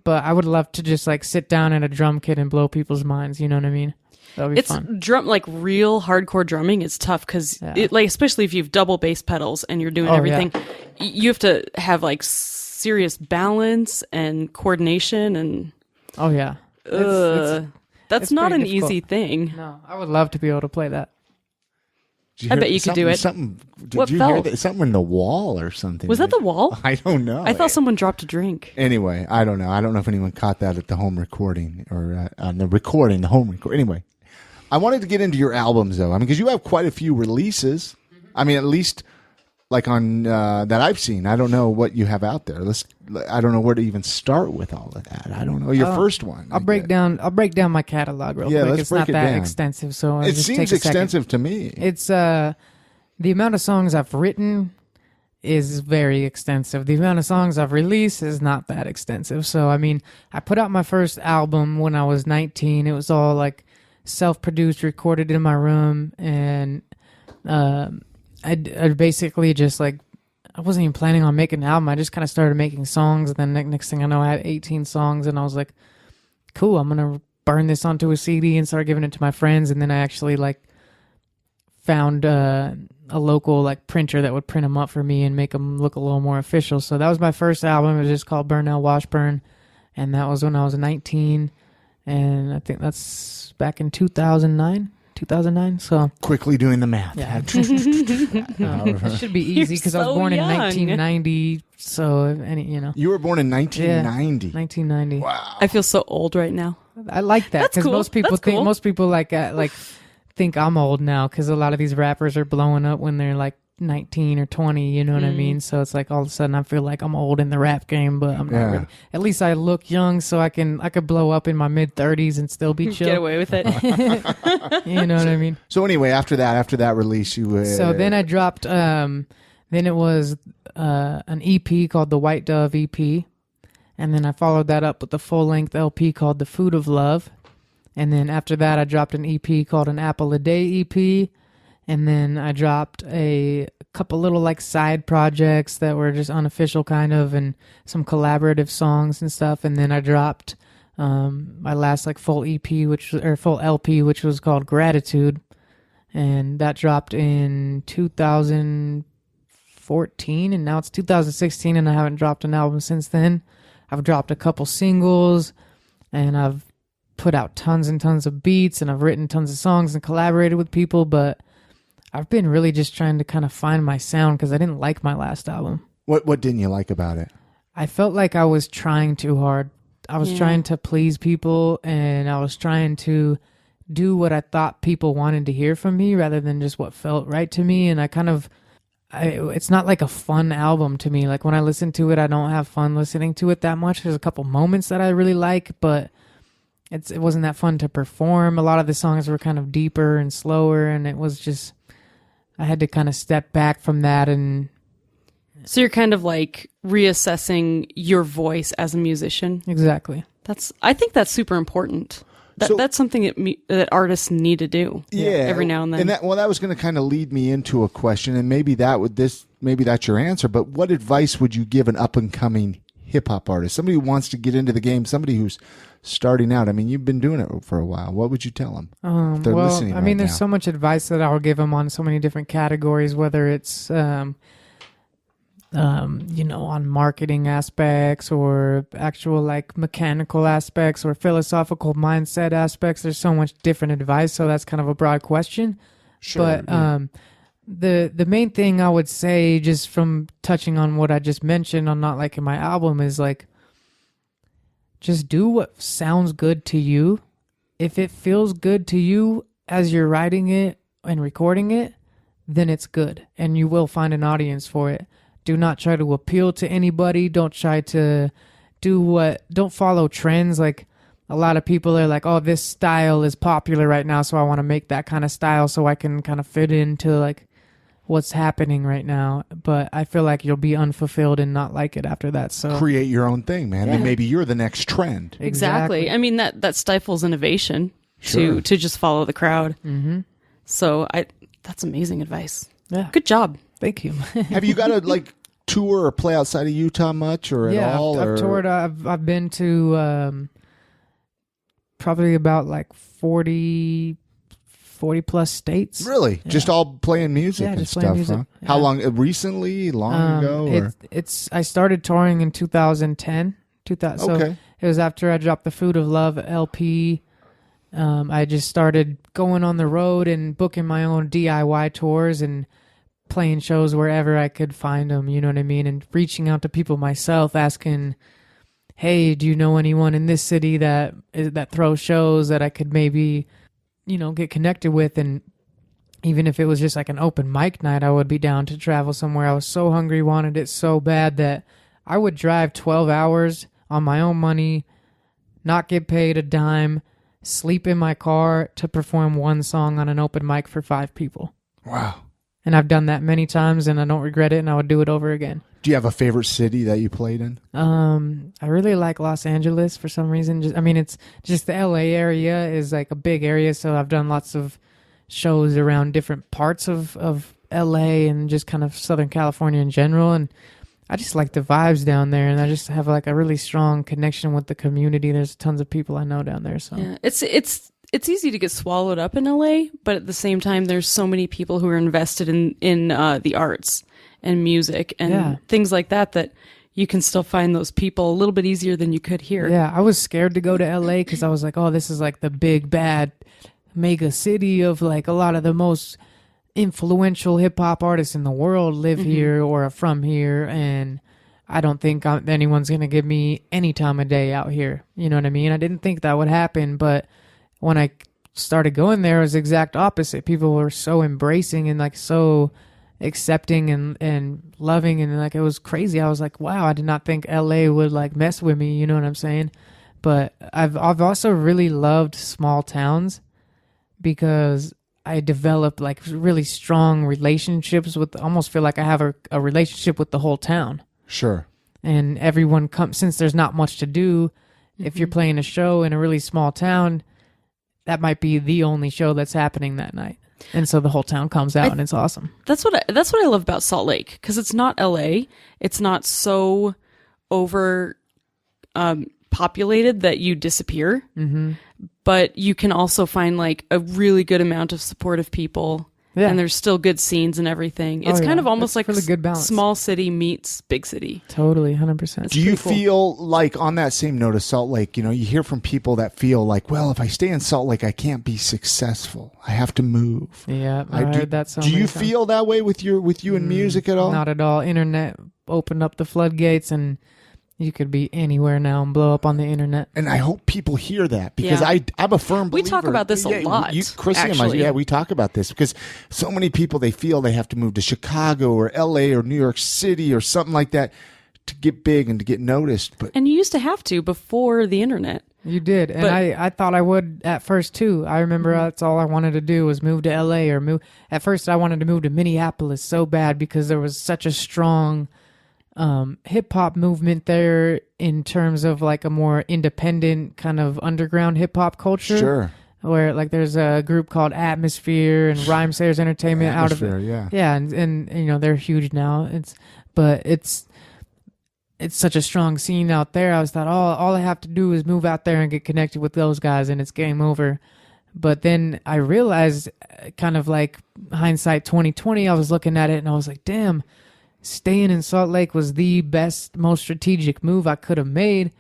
S1: But I would love to just like sit down at a drum kit and blow people's minds. You know what I mean? That would be fun.
S4: Like real hardcore drumming is tough because like, especially if you have double bass pedals and you're doing everything, you have to have like serious balance and coordination and.
S1: Oh yeah.
S4: That's not an
S1: difficult.
S4: easy thing.
S1: No, I would love to be able to play that.
S4: I bet you could do it.
S3: Did you hear that? Something in the wall or something?
S4: Was that the wall?
S3: I don't know.
S4: I thought someone dropped a drink.
S3: Anyway, I don't know. I don't know if anyone caught that at the home recording or on the home recording. Anyway, I wanted to get into your albums, though. I mean, because you have quite a few releases. I mean, at least like on that I've seen. I don't know what you have out there. I don't know where to even start with all of that. I don't know your first one.
S1: I'll break down my catalog real quick.
S3: Let's
S1: it's
S3: break
S1: not
S3: it
S1: that
S3: down.
S1: extensive, so
S3: It seems extensive to me.
S1: It's the amount of songs I've written is very extensive. The amount of songs I've released is not that extensive. So I mean, I put out my first album when I was 19. It was all like self-produced, recorded in my room, and I basically just like, I wasn't even planning on making an album. I just kind of started making songs, and then next thing I know, I had 18 songs, and I was like, cool, I'm gonna burn this onto a CD and start giving it to my friends. And then I actually like found a local like printer that would print them up for me and make them look a little more official. So that was my first album. It was just called Burnell Washburn, and that was when I was 19, and I think that's back in 2009. So
S3: Quickly doing the math.
S1: yeah, it should be easy because I was
S4: so
S1: born in
S4: young.
S1: 1990. So
S3: You were born in 1990.
S1: 1990.
S3: Wow.
S4: I feel so old right now.
S1: I like that
S4: That's
S1: because
S4: cool.
S1: most people
S4: That's
S1: think
S4: cool.
S1: most people think I'm old now because a lot of these rappers are blowing up when they're like 19 or 20. You know what I mean? So it's like all of a sudden I feel like I'm old in the rap game, but I'm not really. At least I look young, so I could blow up in my mid 30s and still be chill.
S4: Get away with it.
S1: You know what I mean?
S3: So anyway, after that release, you.
S1: So then I dropped. Then it was an EP called the White Dove EP, and then I followed that up with the full length LP called The Food of Love, and then after that I dropped an EP called An Apple a Day EP, and then I dropped a couple little like side projects that were just unofficial kind of, and some collaborative songs and stuff. And then I dropped my last like full EP, full LP, which was called Gratitude. And that dropped in 2014, and now it's 2016, and I haven't dropped an album since then. I've dropped a couple singles, and I've put out tons and tons of beats, and I've written tons of songs and collaborated with people, but I've been really just trying to kind of find my sound because I didn't like my last album.
S3: What didn't you like about it?
S1: I felt like I was trying too hard. I was trying to please people, and I was trying to do what I thought people wanted to hear from me rather than just what felt right to me. And it's not like a fun album to me. Like when I listen to it, I don't have fun listening to it that much. There's a couple moments that I really like, but it wasn't that fun to perform. A lot of the songs were kind of deeper and slower, and it was just, I had to kind of step back from that. And
S4: so you're kind of like reassessing your voice as a musician.
S1: Exactly.
S4: I think that's super important. That's something that artists need to do. Every now and then.
S3: And that was going to kind of lead me into a question, and maybe that's your answer. But what advice would you give an up and coming hip hop artist, somebody who wants to get into the game, somebody who's starting out? I mean, you've been doing it for a while. What would you tell them if they're listening?
S1: There's so much advice that I'll give them on so many different categories, whether it's on marketing aspects or actual like mechanical aspects or philosophical mindset aspects. There's so much different advice, so that's kind of a broad question.
S3: Sure.
S1: But the main thing I would say, just from touching on what I just mentioned on Not Liking My Album, is like, just do what sounds good to you. If it feels good to you as you're writing it and recording it, then it's good, and you will find an audience for it. Do not try to appeal to anybody. Don't try to don't follow trends. Like a lot of people are like, oh, this style is popular right now, so I want to make that kind of style so I can kind of fit into like what's happening right now. But I feel like you'll be unfulfilled and not like it after that. So
S3: create your own thing, man. And maybe you're the next trend.
S4: Exactly. I mean, that stifles innovation to just follow the crowd. Mm-hmm. So that's amazing advice. Yeah. Good job.
S1: Thank you.
S3: Have you got to like tour or play outside of Utah much or at all?
S1: I've toured. I've been to probably about like 40 plus states.
S3: Really? Yeah. Just all playing music and stuff,
S1: music.
S3: Huh? Yeah. How long? Recently? Long ago?
S1: I started touring in 2010.
S3: Okay.
S1: So it was after I dropped the Food of Love LP. I just started going on the road and booking my own DIY tours and playing shows wherever I could find them, you know what I mean? And reaching out to people myself, asking, hey, do you know anyone in this city that throws shows that I could maybe, get connected with? And even if it was just like an open mic night, I would be down to travel somewhere. I was so hungry, wanted it so bad that I would drive 12 hours on my own money, not get paid a dime, sleep in my car to perform one song on an open mic for 5 people.
S3: Wow.
S1: And I've done that many times, and I don't regret it, and I would do it over again.
S3: Do you have a favorite city that you played in?
S1: I really like Los Angeles for some reason. It's just the LA area is like a big area, so I've done lots of shows around different parts of LA and just kind of Southern California in general, and I just like the vibes down there, and I just have like a really strong connection with the community. There's tons of people I know down there. So
S4: yeah, it's easy to get swallowed up in LA, but at the same time, there's so many people who are invested in the arts and music and things like that you can still find those people a little bit easier than you could here.
S1: Yeah, I was scared to go to LA because I was like, oh, this is like the big bad mega city of like a lot of the most influential hip hop artists in the world live here or are from here, and I don't think anyone's gonna give me any time of day out here. You know what I mean? I didn't think that would happen, but when I started going there, it was the exact opposite. People were so embracing and like so accepting and loving, and like it was crazy. I was like, wow, I did not think LA would like mess with me, you know what I'm saying? But I've also really loved small towns because I developed like really strong relationships with, almost feel like I have a relationship with the whole town.
S3: Sure.
S1: And everyone comes, since there's not much to do, if you're playing a show in a really small town, that might be the only show that's happening that night. And so the whole town comes out and it's awesome.
S4: That's what I love about Salt Lake, because it's not LA. It's not so over populated that you disappear. Mm-hmm. But you can also find like a really good amount of supportive people. Yeah. And there's still good scenes and everything. It's kind of almost like
S1: really good balance.
S4: Small city meets big city.
S1: Totally, 100%.
S3: Do you feel like, on that same note of Salt Lake, you hear from people that feel like, well, if I stay in Salt Lake, I can't be successful. I have to move.
S1: Yeah, I heard that so
S3: Do you
S1: many times.
S3: feel that way with you in music at all?
S1: Not at all. Internet opened up the floodgates, and you could be anywhere now and blow up on the internet.
S3: And I hope people hear that, because I'm a firm believer.
S4: We talk about this a lot.
S3: Krissie and I, we talk about this because so many people, they feel they have to move to Chicago or LA or New York City or something like that to get big and to get noticed.
S4: And you used to have to before the internet.
S1: You did. And I thought I would at first too. I remember that's all I wanted to do was move to LA or move. At first I wanted to move to Minneapolis so bad because there was such a strong hip hop movement there in terms of like a more independent kind of underground hip hop culture.
S3: Sure.
S1: Where like there's a group called Atmosphere and Rhyme Sayers Entertainment
S3: yeah,
S1: and they're huge now. It's such a strong scene out there. I was thought, all I have to do is move out there and get connected with those guys and it's game over. But then I realized, kind of like hindsight 2020, I was looking at it and I was like, damn, staying in Salt Lake was the best, most strategic move I could have made,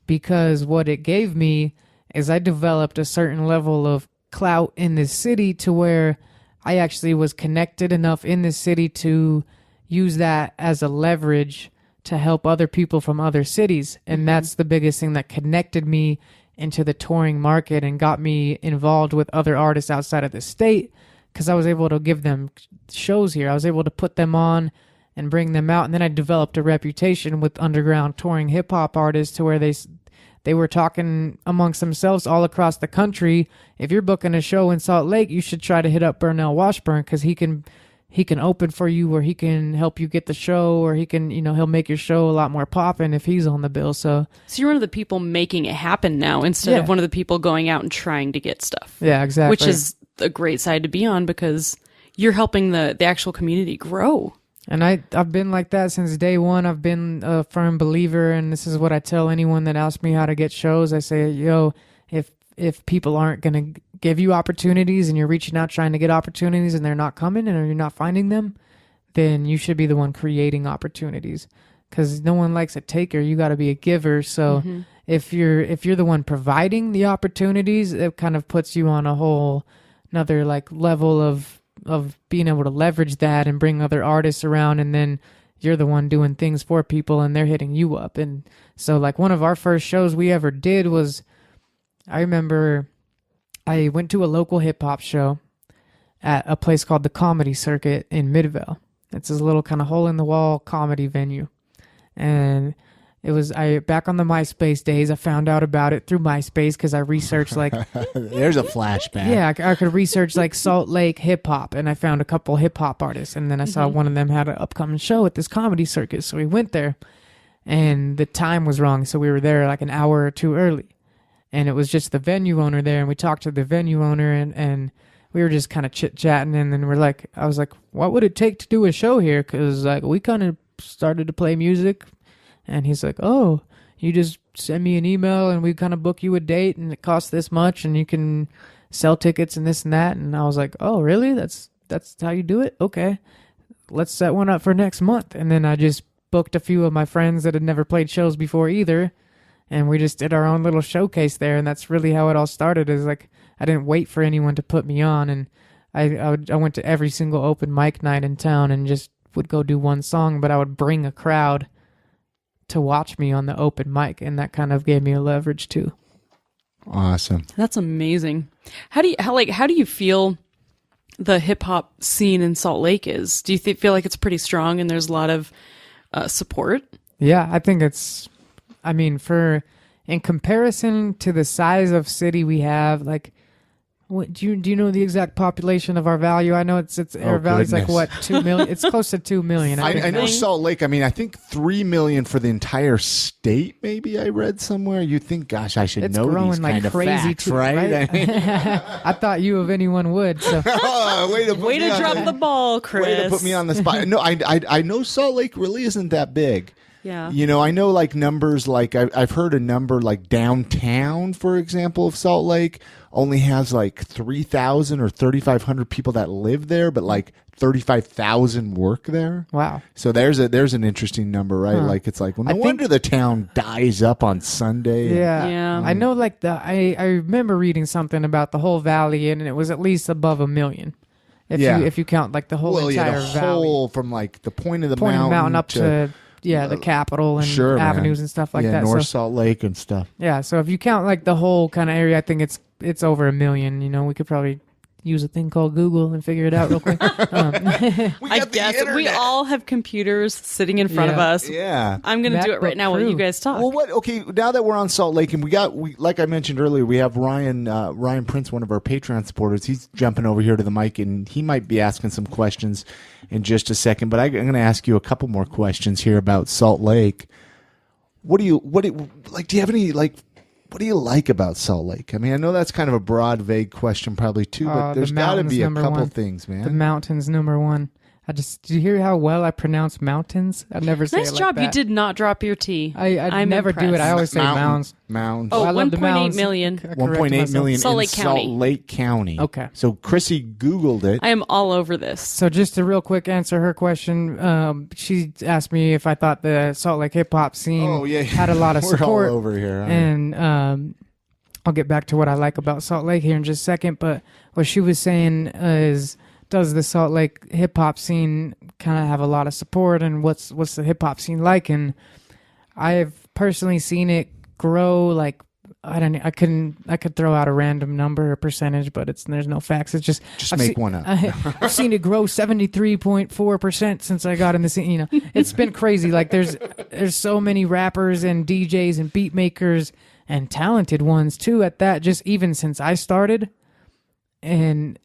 S1: because what it gave me is I developed a certain level of clout in this city to where I actually was connected enough in this city to use that as a leverage to help other people from other cities. And that's the biggest thing that connected me into the touring market and got me involved with other artists outside of the state, because I was able to give them shows here. I was able to put them on and bring them out. And then I developed a reputation with underground touring hip hop artists to where they were talking amongst themselves all across the country. If you're booking a show in Salt Lake, you should try to hit up Burnell Washburn, because he can open for you, or he can help you get the show, or he can, he'll make your show a lot more poppin' if he's on the bill. So
S4: you're one of the people making it happen now instead of one of the people going out and trying to get stuff.
S1: Yeah, exactly.
S4: Which is a great side to be on, because you're helping the actual community grow.
S1: And I've been like that since day one. I've been a firm believer, and this is what I tell anyone that asks me how to get shows. I say, if people aren't going to give you opportunities and you're reaching out trying to get opportunities and they're not coming and you're not finding them, then you should be the one creating opportunities, because no one likes a taker. You got to be a giver. So if you're the one providing the opportunities, it kind of puts you on a whole another like level of being able to leverage that and bring other artists around, and then you're the one doing things for people and they're hitting you up. And so like one of our first shows we ever did was, I remember I went to a local hip hop show at a place called the Comedy Circuit in Midvale. It's this little kind of hole in the wall comedy venue. And it was back on the MySpace days. I found out about it through MySpace because I researched like
S3: there's a flashback.
S1: Yeah, I could research like Salt Lake hip hop, and I found a couple hip hop artists, and then I saw one of them had an upcoming show at this Comedy Circuit, so we went there, and the time was wrong, so we were there like an hour or two early, and it was just the venue owner there, and we talked to the venue owner, and we were just kind of chit chatting, and then I was like, what would it take to do a show here? Because like we kind of started to play music. And he's like, oh, you just send me an email and we kind of book you a date and it costs this much and you can sell tickets and this and that. And I was like, oh, really? That's how you do it? Okay, let's set one up for next month. And then I just booked a few of my friends that had never played shows before either. And we just did our own little showcase there. And that's really how it all started, is like I didn't wait for anyone to put me on. And I went to every single open mic night in town and just would go do one song, but I would bring a crowd to watch me on the open mic, and that kind of gave me a leverage too.
S3: Awesome.
S4: That's amazing. How do you feel the hip hop scene in Salt Lake is? Do you feel like it's pretty strong and there's a lot of support?
S1: Yeah, I think in comparison to the size of city we have, like What, do you know the exact population of our value? I know it's our value's like what, 2 million. It's close to 2 million.
S3: I know Salt Lake. I mean, I think 3 million for the entire state. Maybe I read somewhere. You think, gosh, I should know these
S1: like
S3: kind of
S1: crazy
S3: facts,
S1: too,
S3: right?
S1: I, mean, I thought you of anyone would. So.
S3: Way to
S4: drop the ball, Chris.
S3: Way to put me on the spot. No, I know Salt Lake really isn't that big.
S4: Yeah.
S3: You know, I know like numbers like I've heard a number like downtown, for example, of Salt Lake only has like 3,000 or 3,500 people that live there, but like 35,000 work there.
S1: Wow.
S3: So there's an interesting number, right? Huh. Like it's like, well, no wonder the town dies up on Sunday.
S1: Yeah. I know like I remember reading something about the whole valley and it was at least above 1 million. If you count like the whole entire valley.
S3: From like the point of the mountain
S1: up to the Capitol and avenues and stuff like that.
S3: North Salt Lake and stuff.
S1: Yeah, so if you count like the whole kind of area, I think it's over 1 million. You know, we could probably use a thing called Google and figure it out real quick.
S4: I guess we all have computers sitting in front of us.
S3: Yeah,
S4: I'm going to do it right now while you guys talk.
S3: Well, okay, now that we're on Salt Lake and we like I mentioned earlier, we have Ryan Prince, one of our Patreon supporters. He's jumping over here to the mic and he might be asking some questions in just a second. But I'm going to ask you a couple more questions here about Salt Lake. Do you have any what do you like about Salt Lake? I mean, I know that's kind of a broad, vague question probably too, but there's got to be a couple things, man.
S1: The mountains, number one. Did you hear how well I pronounce mountains? I never say it like that.
S4: Nice job. You did not drop your T.
S1: I never do it. I always say mounds.
S3: Mounds.
S4: Oh, 1.8 million.
S3: 1.8 million
S4: Salt
S3: in
S4: Lake County.
S3: Salt Lake County.
S1: Okay.
S3: So Krissie Googled it.
S4: I am all over this.
S1: So just to real quick answer her question, she asked me if I thought the Salt Lake hip hop scene had a lot of support.
S3: We're all over here.
S1: And I'll get back to what I like about Salt Lake here in just a second. But what she was saying is, does the Salt Lake hip hop scene kind of have a lot of support, and what's the hip hop scene like? And I've personally seen it grow. Like I could throw out a random number or percentage, but there's no facts. It's just
S3: make one up.
S1: I've seen it grow 73.4% since I got in the scene. You know, it's been crazy. Like there's so many rappers and DJs and beat makers and talented ones too at that. Just even since I started, and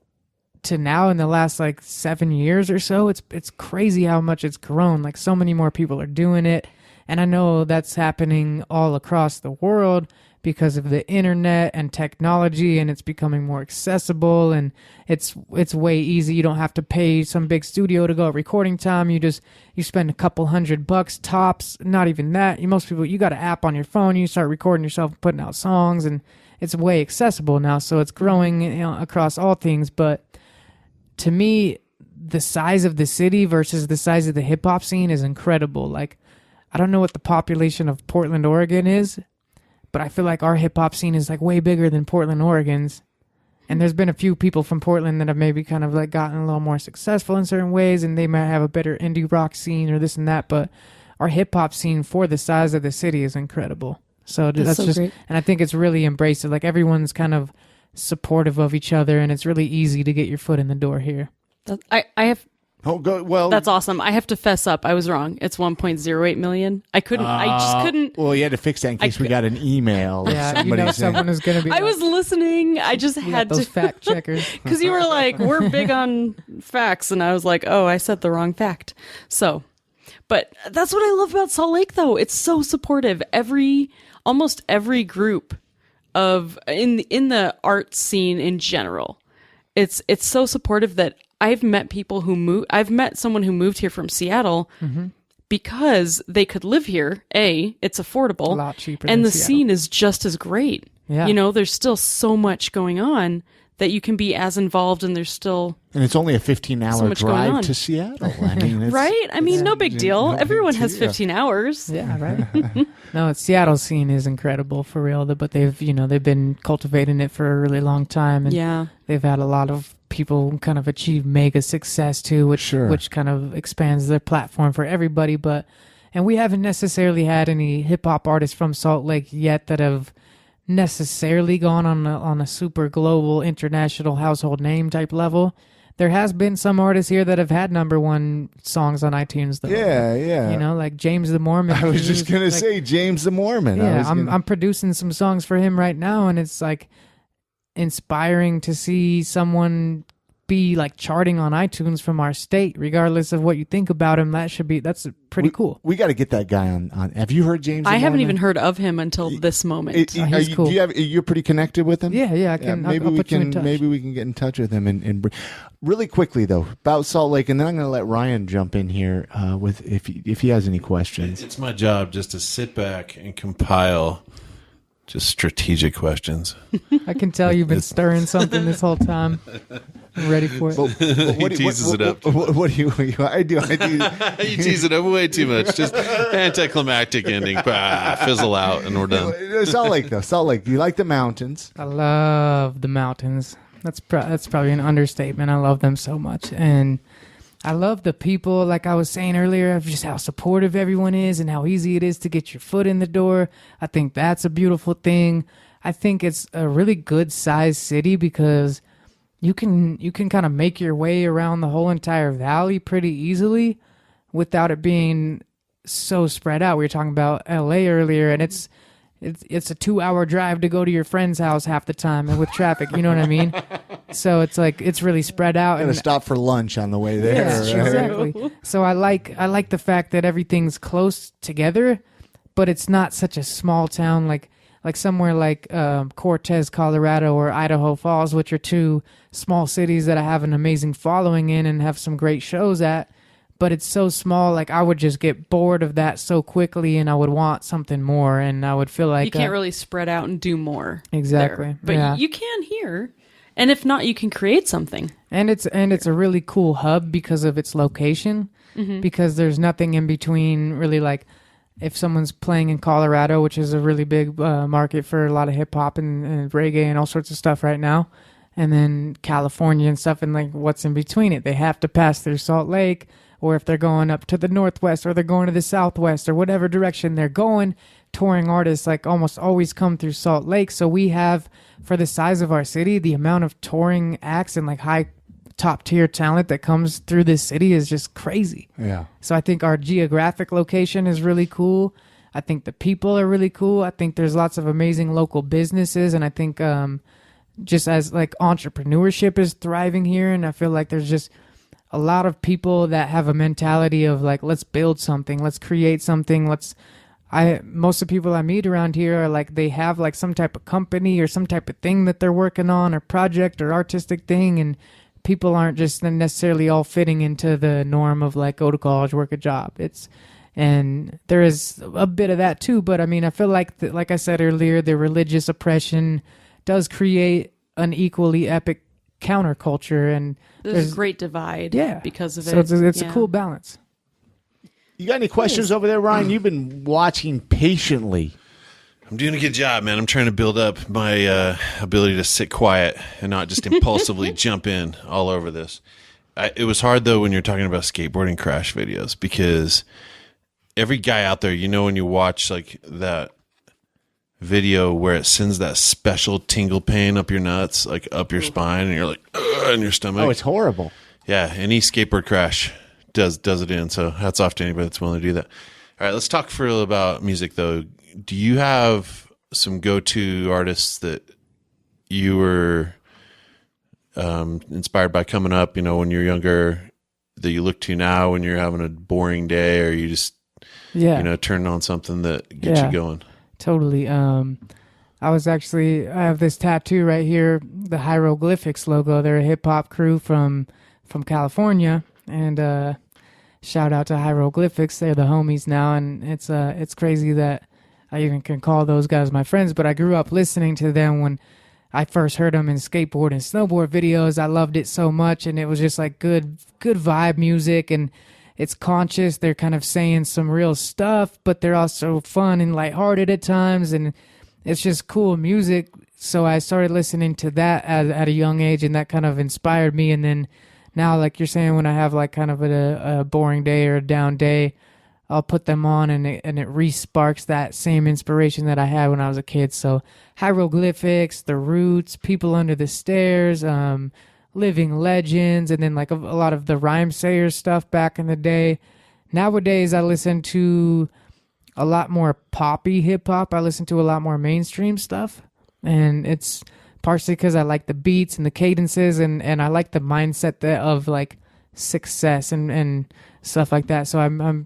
S1: to now in the last like 7 years or so, it's crazy how much it's grown. Like so many more people are doing it, and I know that's happening all across the world because of the internet and technology, and it's becoming more accessible, and it's way easy. You don't have to pay some big studio to go at recording time. You spend a couple $100 tops, not even that. Most people, you got an app on your phone, you start recording yourself, putting out songs, and it's way accessible now. So it's growing across all things. But to me, the size of the city versus the size of the hip hop scene is incredible. Like, I don't know what the population of Portland, Oregon is, but I feel like our hip hop scene is like way bigger than Portland, Oregon's. And there's been a few people from Portland that have maybe kind of like gotten a little more successful in certain ways, and they might have a better indie rock scene or this and that. But our hip hop scene for the size of the city is incredible. So that's just great. And I think it's really embraced. Like everyone's kind of supportive of each other, and it's really easy to get your foot in the door here.
S4: I have.
S3: Oh, well,
S4: that's awesome. I have to fess up. I was wrong. It's 1.08 million. I just couldn't.
S3: Well, you had to fix that in case we got an email.
S1: Yeah, someone is going to be.
S4: I was listening. I just had
S1: those fact checkers.
S4: Because you were like, we're big on facts. And I was like, oh, I said the wrong fact. So, but that's what I love about Salt Lake, though. It's so supportive. Almost every group in the art scene in general, it's so supportive that I've met people who move. I've met someone who moved here from Seattle because they could live here. It's affordable,
S1: a lot cheaper,
S4: and
S1: than
S4: the
S1: Seattle.
S4: scene is just as great.
S1: Yeah.
S4: You know, there's still so much going on that you can be as involved, and there's still.
S3: And it's only a 15-hour drive to Seattle. I mean,
S4: right? I mean, no big deal. Everyone has 15 hours.
S1: Yeah, right. No, Seattle scene is incredible for real. But they've been cultivating it for a really long time, and they've had a lot of people kind of achieve mega success too, which kind of expands their platform for everybody. And we haven't necessarily had any hip hop artists from Salt Lake yet that have necessarily gone on a super global international household name type level. There has been some artists here that have had #1 songs on iTunes though.
S3: Yeah.
S1: You know, like James the Mormon.
S3: I was just gonna say James the Mormon.
S1: Yeah, I'm producing some songs for him right now, and it's like inspiring to see someone be like charting on iTunes from our state, regardless of what you think about him. That's pretty cool.
S3: We got to get that guy on. Have you heard James?
S4: I haven't even heard of him until this moment.
S1: He's cool.
S3: You're pretty connected with him?
S1: Yeah, I can.
S3: Maybe we can get in touch with him and really quickly though about Salt Lake, and then I'm going to let Ryan jump in here with if he has any questions.
S5: It's my job just to sit back and compile just strategic questions.
S1: I can tell you've been stirring something this whole time. I'm ready for it.
S5: He teases it up.
S3: What do you? I do.
S5: You tease it up way too much. Just anticlimactic ending. Fizzle out, and we're done.
S3: Salt Lake, though. Salt Lake. You like the mountains?
S1: I love the mountains. That's probably an understatement. I love them so much, and I love the people. Like I was saying earlier, of just how supportive everyone is, and how easy it is to get your foot in the door. I think that's a beautiful thing. I think it's a really good sized city because you can kind of make your way around the whole entire valley pretty easily without it being so spread out. We were talking about LA earlier, and it's a 2-hour drive to go to your friend's house half the time, and with traffic, you know what I mean? So it's like it's really spread out.
S3: Gonna stop for lunch on the way there.
S1: Yeah,
S3: right?
S1: Exactly. So I like the fact that everything's close together, but it's not such a small town like somewhere like Cortez, Colorado, or Idaho Falls, which are two small cities that I have an amazing following in and have some great shows at. But it's so small, like I would just get bored of that so quickly, and I would want something more, and I would feel like
S4: you can't really spread out and do more.
S1: Exactly,
S4: there. But you can here, and if not, you can create something.
S1: And it's a really cool hub because of its location, because there's nothing in between. Really, like if someone's playing in Colorado, which is a really big market for a lot of hip hop and reggae and all sorts of stuff right now, and then California and stuff, and like what's in between it, they have to pass through Salt Lake. Or if they're going up to the northwest or they're going to the southwest or whatever direction they're going, touring artists like almost always come through Salt Lake. So we have, for the size of our city, the amount of touring acts and like high top tier talent that comes through this city is just crazy.
S3: Yeah.
S1: So I think our geographic location is really cool. I think the people are really cool. I think there's lots of amazing local businesses, and I think just as like entrepreneurship is thriving here, and I feel like there's just a lot of people that have a mentality of like, let's build something, let's create something, most of the people I meet around here are like, they have like some type of company or some type of thing that they're working on, or project or artistic thing, and people aren't just necessarily all fitting into the norm of like, go to college, work a job. And there is a bit of that too, but I mean, I feel like, like I said earlier, the religious oppression does create an equally epic counterculture, and
S4: there's a great divide because of
S1: it. So it's a cool balance.
S3: You got any questions over there, Ryan? You've been watching patiently.
S5: I'm doing a good job, man. I'm trying to build up my ability to sit quiet and not just impulsively jump in all over this. It was hard, though, when you're talking about skateboarding crash videos, because every guy out there, when you watch like that video where it sends that special tingle pain up your nuts, like up your spine, and you're like, in your stomach.
S3: Oh, it's horrible.
S5: Yeah, any skateboard crash does it in. So hats off to anybody that's willing to do that. All right, let's talk for a little about music, though. Do you have some go-to artists that you were inspired by coming up, when you're younger, that you look to now when you're having a boring day, or you just, turn on something that gets you going?
S1: Totally. I have this tattoo right here, the Hieroglyphics logo. They're a hip hop crew from California, and shout out to Hieroglyphics. They're the homies now, and it's crazy that I even can call those guys my friends. But I grew up listening to them when I first heard them in skateboard and snowboard videos. I loved it so much, and it was just like good vibe music, and it's conscious. They're kind of saying some real stuff, but they're also fun and lighthearted at times, and it's just cool music. So I started listening to that at a young age, and that kind of inspired me. And then now, like you're saying, when I have like kind of a boring day or a down day, I'll put them on, and it re-sparks that same inspiration that I had when I was a kid. So Hieroglyphics, The Roots, People Under the Stairs, Living Legends, and then like a lot of the Rhyme Sayers stuff back in the day. Nowadays, I listen to a lot more poppy hip hop. I listen to a lot more mainstream stuff, and it's partially because I like the beats and the cadences, and I like the mindset of like success and stuff like that. So I'm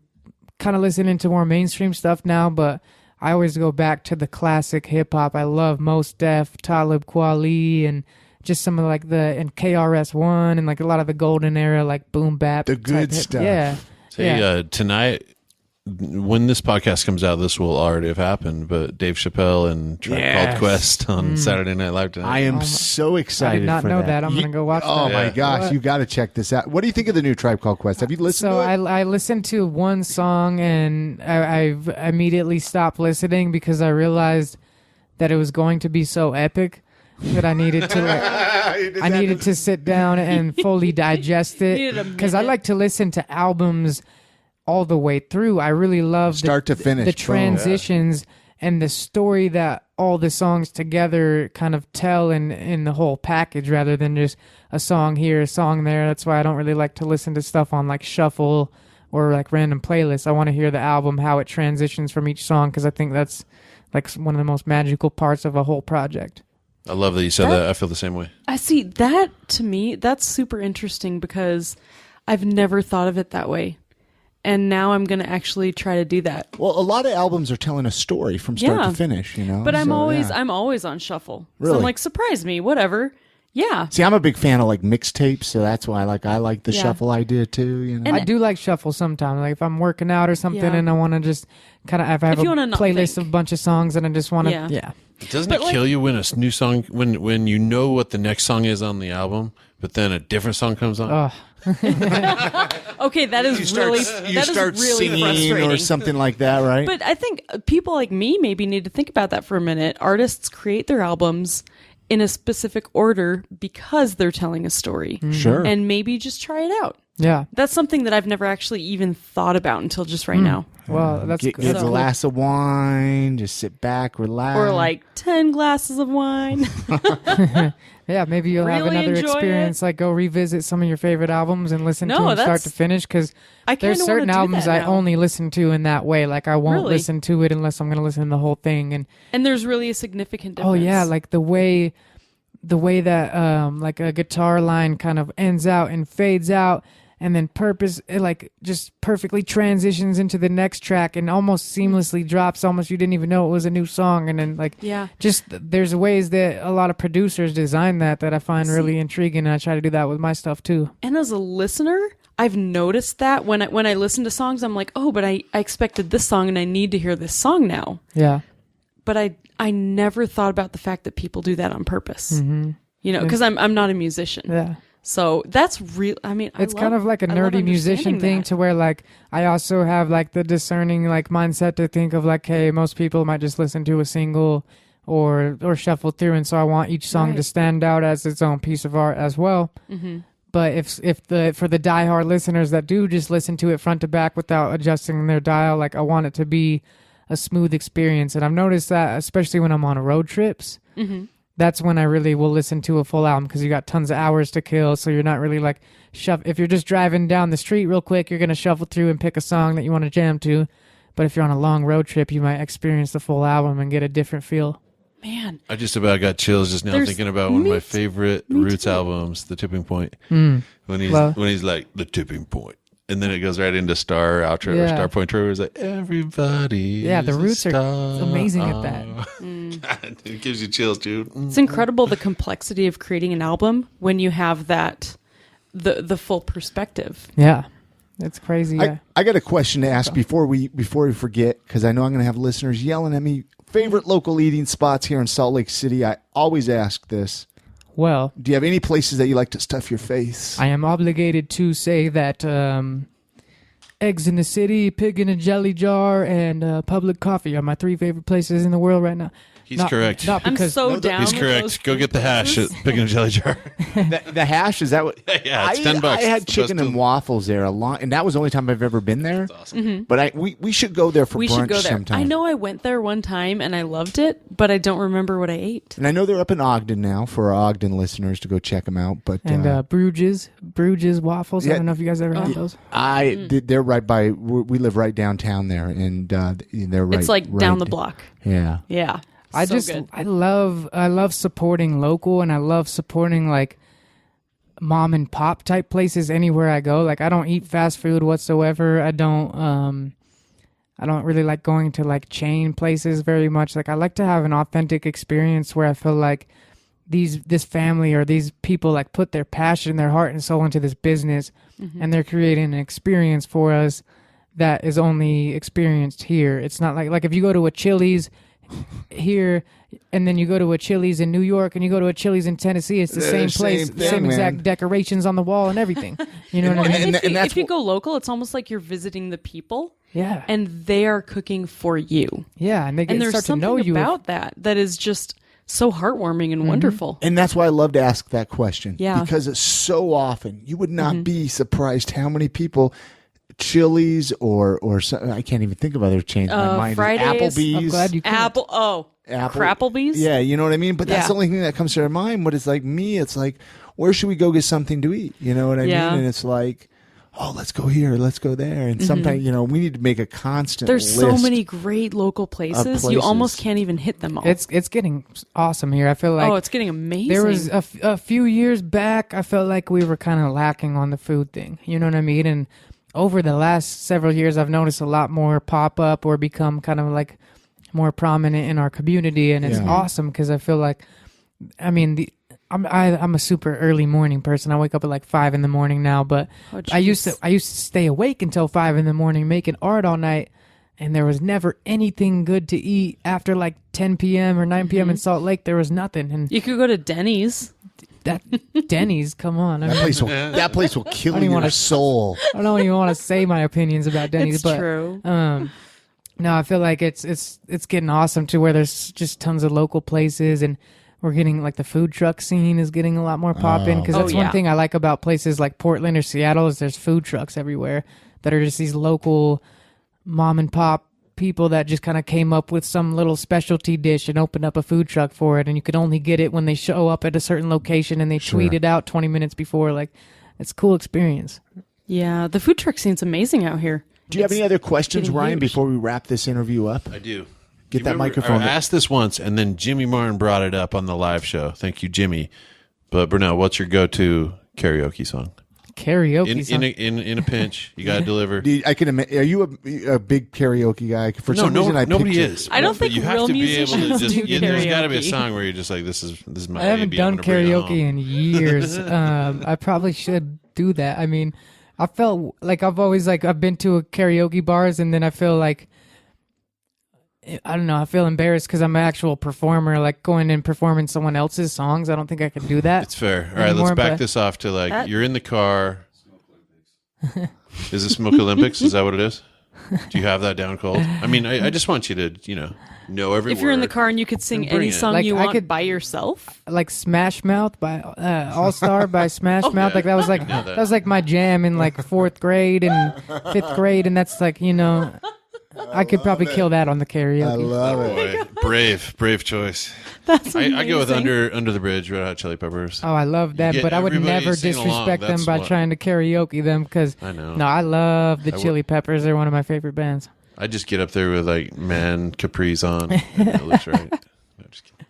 S1: kind of listening to more mainstream stuff now, but I always go back to the classic hip hop. I love Mos Def, Talib Kweli, and just some of like and KRS-One and like a lot of the golden era, like boom bap,
S3: the good stuff.
S1: Yeah.
S5: Hey, tonight, when this podcast comes out, this will already have happened. But Dave Chappelle and Tribe Called Quest on Saturday Night Live tonight.
S3: I am so excited.
S1: I did not
S3: for
S1: know that. I'm going to go watch that.
S3: Oh my gosh,
S1: What?
S3: you got to check this out. What do you think of the new Tribe Called Quest? Have you listened
S1: So
S3: to it?
S1: I listened to one song and I've immediately stopped listening because I realized that it was going to be so epic that I needed to I needed to sit down and fully digest
S4: Needed
S1: it
S4: a
S1: because I
S4: minute.
S1: like to listen to albums all the way through. I really love
S3: Start to finish.
S1: the
S3: Boom.
S1: transitions and the story that all the songs together kind of tell in the whole package rather than just a song here, a song there. That's why I don't really like to listen to stuff on like shuffle or like random playlists. I want to hear the album, how it transitions from each song, because I think that's like one of the most magical parts of a whole project.
S5: I love that you said that. I feel the same way.
S4: I see that. To me, that's super interesting because I've never thought of it that way. And now I'm going to actually try to do that.
S3: Well, a lot of albums are telling a story from start to finish, you know.
S4: But I'm
S3: So,
S4: always
S3: yeah.
S4: I'm always on shuffle. So
S3: Really?
S4: I'm like, surprise me, whatever. Yeah.
S3: See, I'm a big fan of like mixtapes, so that's why I like the
S4: Yeah.
S3: shuffle idea too. You know,
S4: And
S1: I do like shuffle sometimes. Like if I'm working out or something
S4: Yeah.
S1: and I want to just kind of, if I have
S4: If
S1: a
S4: you wanna not
S1: playlist
S4: think.
S1: of a bunch of songs and I just want to,
S4: Yeah.
S1: yeah.
S5: Doesn't
S4: But
S5: it
S4: like-
S5: kill you when a new song, when you know what the next song is on the album, but then a different song comes on?
S1: Oh,
S4: Okay, that is really
S3: singing
S4: frustrating.
S3: or something like that, right?
S4: But I think people like me maybe need to think about that for a minute. Artists create their albums in a specific order because they're telling a story.
S3: Sure.
S4: And maybe just try it out.
S1: yeah.
S4: That's something that I've never actually even thought about until just right now.
S1: Well, that's
S3: Get a glass of wine, just sit back, relax.
S4: Or like 10 glasses of wine.
S1: yeah. Maybe you'll have
S4: Really
S1: another
S4: enjoy
S1: experience. Like go revisit some of your favorite albums and listen to
S4: No,
S1: them start
S4: that's-
S1: to finish. Because
S4: I
S1: there's
S4: kinda wanna
S1: certain
S4: do
S1: albums
S4: that
S1: I
S4: now.
S1: only listen to in that way. Like I won't
S4: Really?
S1: listen to it unless I'm going to listen to the whole thing. And
S4: And there's really a significant difference.
S1: oh yeah, like the way that like a guitar line kind of ends out and fades out and then it like just perfectly transitions into the next track and almost seamlessly drops, almost you didn't even know it was a new song. And then like
S4: Yeah.
S1: just there's ways that a lot of producers design that I find really intriguing, and I try to do that with my stuff too.
S4: And as a listener, I've noticed that when I listen to songs, I'm like, oh, but I expected this song and I need to hear this song now.
S1: Yeah.
S4: But I never thought about the fact that people do that on purpose. Mm-hmm. You know, because I'm not a musician.
S1: Yeah.
S4: So that's real. I mean,
S1: It's kind of like a
S4: I love
S1: nerdy musician
S4: understanding
S1: thing
S4: that.
S1: to where like I also have like the discerning like mindset to think of like, hey, most people might just listen to a single or shuffle through, and so I want each song to
S4: Right.
S1: stand out as its own piece of art as well.
S4: Mm-hmm.
S1: But if for the diehard listeners that do just listen to it front to back without adjusting their dial, like I want it to be a smooth experience. And I've noticed that especially when I'm on road trips.
S4: Mm-hmm.
S1: That's when I really will listen to a full album because you got tons of hours to kill. So you're not really like if you're just driving down the street real quick, you're going to shuffle through and pick a song that you want to jam to. But if you're on a long road trip, you might experience the full album and get a different feel.
S4: Man,
S5: I just about got chills just now
S4: There's-
S5: thinking about one of
S4: me
S5: my
S4: too.
S5: favorite
S4: Me
S5: Roots
S4: too.
S5: albums, The Tipping Point.
S1: Mm.
S5: When he's like, The Tipping Point. And then it goes right into Star outro or
S1: Yeah.
S5: Star Point Trevor is like, everybody.
S1: Yeah, the
S5: is a
S1: Roots are
S5: star.
S1: amazing at that.
S5: God, it gives you chills, dude.
S4: it's incredible the complexity of creating an album when you have that the full perspective.
S1: Yeah. It's crazy. Yeah.
S3: I got a question to ask before we forget, because I know I'm going to have listeners yelling at me. Favorite local eating spots here in Salt Lake City. I always ask this.
S1: Well,
S3: Do you have any places that you like to stuff your face?
S1: I am obligated to say that Eggs in the City, Pig in a Jelly Jar, and Public Coffee are my 3 favorite places in the world right now.
S5: He's correct.
S1: Not
S4: I'm
S1: because
S4: so down.
S5: He's
S4: with
S5: correct.
S4: those
S5: Go get the hash at
S4: places.
S5: Pig in a Jelly Jar.
S3: The hash, is that what?
S5: Yeah, it's $10.
S3: I had
S5: It's the
S3: chicken
S5: best
S3: and
S5: deal.
S3: waffles there a lot, and that was the only time I've ever been there.
S5: Awesome.
S3: But we should go there for
S4: We
S3: brunch
S4: should go there.
S3: sometime.
S4: I know I went there one time and I loved it, but I don't remember what I ate.
S3: And I know they're up in Ogden now for our Ogden listeners to go check them out. But
S1: And Bruges waffles.
S3: Yeah.
S1: I don't know if you guys ever had those.
S3: they're right by. We live right downtown there, and they're right.
S4: It's like
S3: right-
S4: down the block.
S3: Yeah.
S4: Yeah.
S1: I love supporting local, and I love supporting like mom and pop type places anywhere I go. Like I don't eat fast food whatsoever. I don't really like going to like chain places very much. Like I like to have an authentic experience where I feel like this family or these people like put their passion, their heart and soul into this business, and they're creating an experience for us that is only experienced here. It's not like if you go to a Chili's here and then you go to a Chili's in New York and you go to a Chili's in Tennessee, it's the same place, same exact decorations on the wall and everything. You know what I mean?
S4: If you go local, it's almost like you're visiting the people.
S1: Yeah.
S4: And they are cooking for you.
S1: Yeah, and
S4: there's
S1: start
S4: something
S1: to know you
S4: about that is just so heartwarming and wonderful.
S3: And that's why I love to ask that question.
S4: Yeah.
S3: Because it's so often, you would not be surprised how many people, Chili's or I can't even think of other chains. My mind
S4: Fridays.
S3: is Applebee's.
S1: I'm glad you can't.
S4: Crapplebee's?
S3: Yeah, you know what I mean? But that's the only thing that comes to our mind. But it's like me, it's like, where should we go get something to eat? You know what I mean? And it's like, oh, let's go here, let's go there. And sometimes, we need to make a constant
S4: There's
S3: list
S4: so many great local places. You almost can't even hit them all.
S1: It's getting awesome here. I feel like
S4: it's getting amazing.
S1: there was a few years back, I felt like we were kind of lacking on the food thing. You know what I mean? And over the last several years, I've noticed a lot more pop up or become kind of like more prominent in our community, and it's awesome because I feel like, I'm a super early morning person. I wake up at like 5 a.m. now, but I used to stay awake until 5 a.m. making art all night, and there was never anything good to eat after like 10 p.m. or 9 p.m. in Salt Lake. There was nothing, and
S4: you could go to Denny's.
S1: That Denny's, come on!
S3: That place will kill your soul.
S1: I don't even want to say my opinions about Denny's,
S4: It's
S1: but
S4: true.
S1: No, I feel like it's getting awesome to where there's just tons of local places, and we're getting like the food truck scene is getting a lot more poppin', because that's one thing I like about places like Portland or Seattle is there's food trucks everywhere that are just these local mom and pop people that just kind of came up with some little specialty dish and opened up a food truck for it, and you could only get it when they show up at a certain location and they tweet it out 20 minutes before. Like, it's a cool experience.
S4: Yeah, the food truck scene's amazing out here.
S3: Do you have any other questions, Ryan, before we wrap this interview up?
S5: I do.
S3: Get that microphone.
S5: I asked this once, and then Jimmy Martin brought it up on the live show. Thank you, Jimmy. But Burnell, what's your go-to karaoke song?
S1: Karaoke song?
S5: In a pinch, you got to deliver.
S3: I can imagine. Are you a big karaoke guy? For some reason,
S5: nobody is.
S4: I don't think
S5: you have
S4: real
S5: to be able to
S4: musicians
S5: just.
S4: do karaoke.
S5: There's got to be a song where you're just like, this is my.
S1: I haven't
S5: baby,
S1: done
S5: I'm gonna bring it
S1: karaoke
S5: home.
S1: in years. I probably should do that. I mean, I felt like I've been to a karaoke bars, and then I feel like, I don't know, I feel embarrassed because I'm an actual performer, like going and performing someone else's songs. I don't think I could do that.
S5: It's fair. All right, let's back this off to like, you're in the car. Is it Smoke Olympics? Is that what it is? Do you have that down cold? I mean, I just want you to, know every word.
S4: If you're in the car and you could sing any song
S1: Like,
S4: you
S1: I
S4: want
S1: could-
S4: by yourself.
S1: Like Smash Mouth by All Star by Smash Mouth. Like that was like
S5: know
S1: that.
S5: that.
S1: was like my jam in like 4th grade and 5th grade, and that's like, I could probably kill that on the karaoke.
S3: I love it.
S5: Boy, brave choice.
S4: That's
S5: I go with
S4: amazing.
S5: Under the Bridge, Red Hot Chili Peppers.
S1: Oh, I love that,
S5: You get
S1: but I would
S5: everybody
S1: never
S5: sing along,
S1: disrespect them
S5: that's
S1: by
S5: what-
S1: trying to karaoke them, because
S5: I know.
S1: no, I love the
S5: I
S1: Chili Peppers. They're one of my favorite bands.
S5: I just get up there with like man capris on. It looks right. No, just kidding.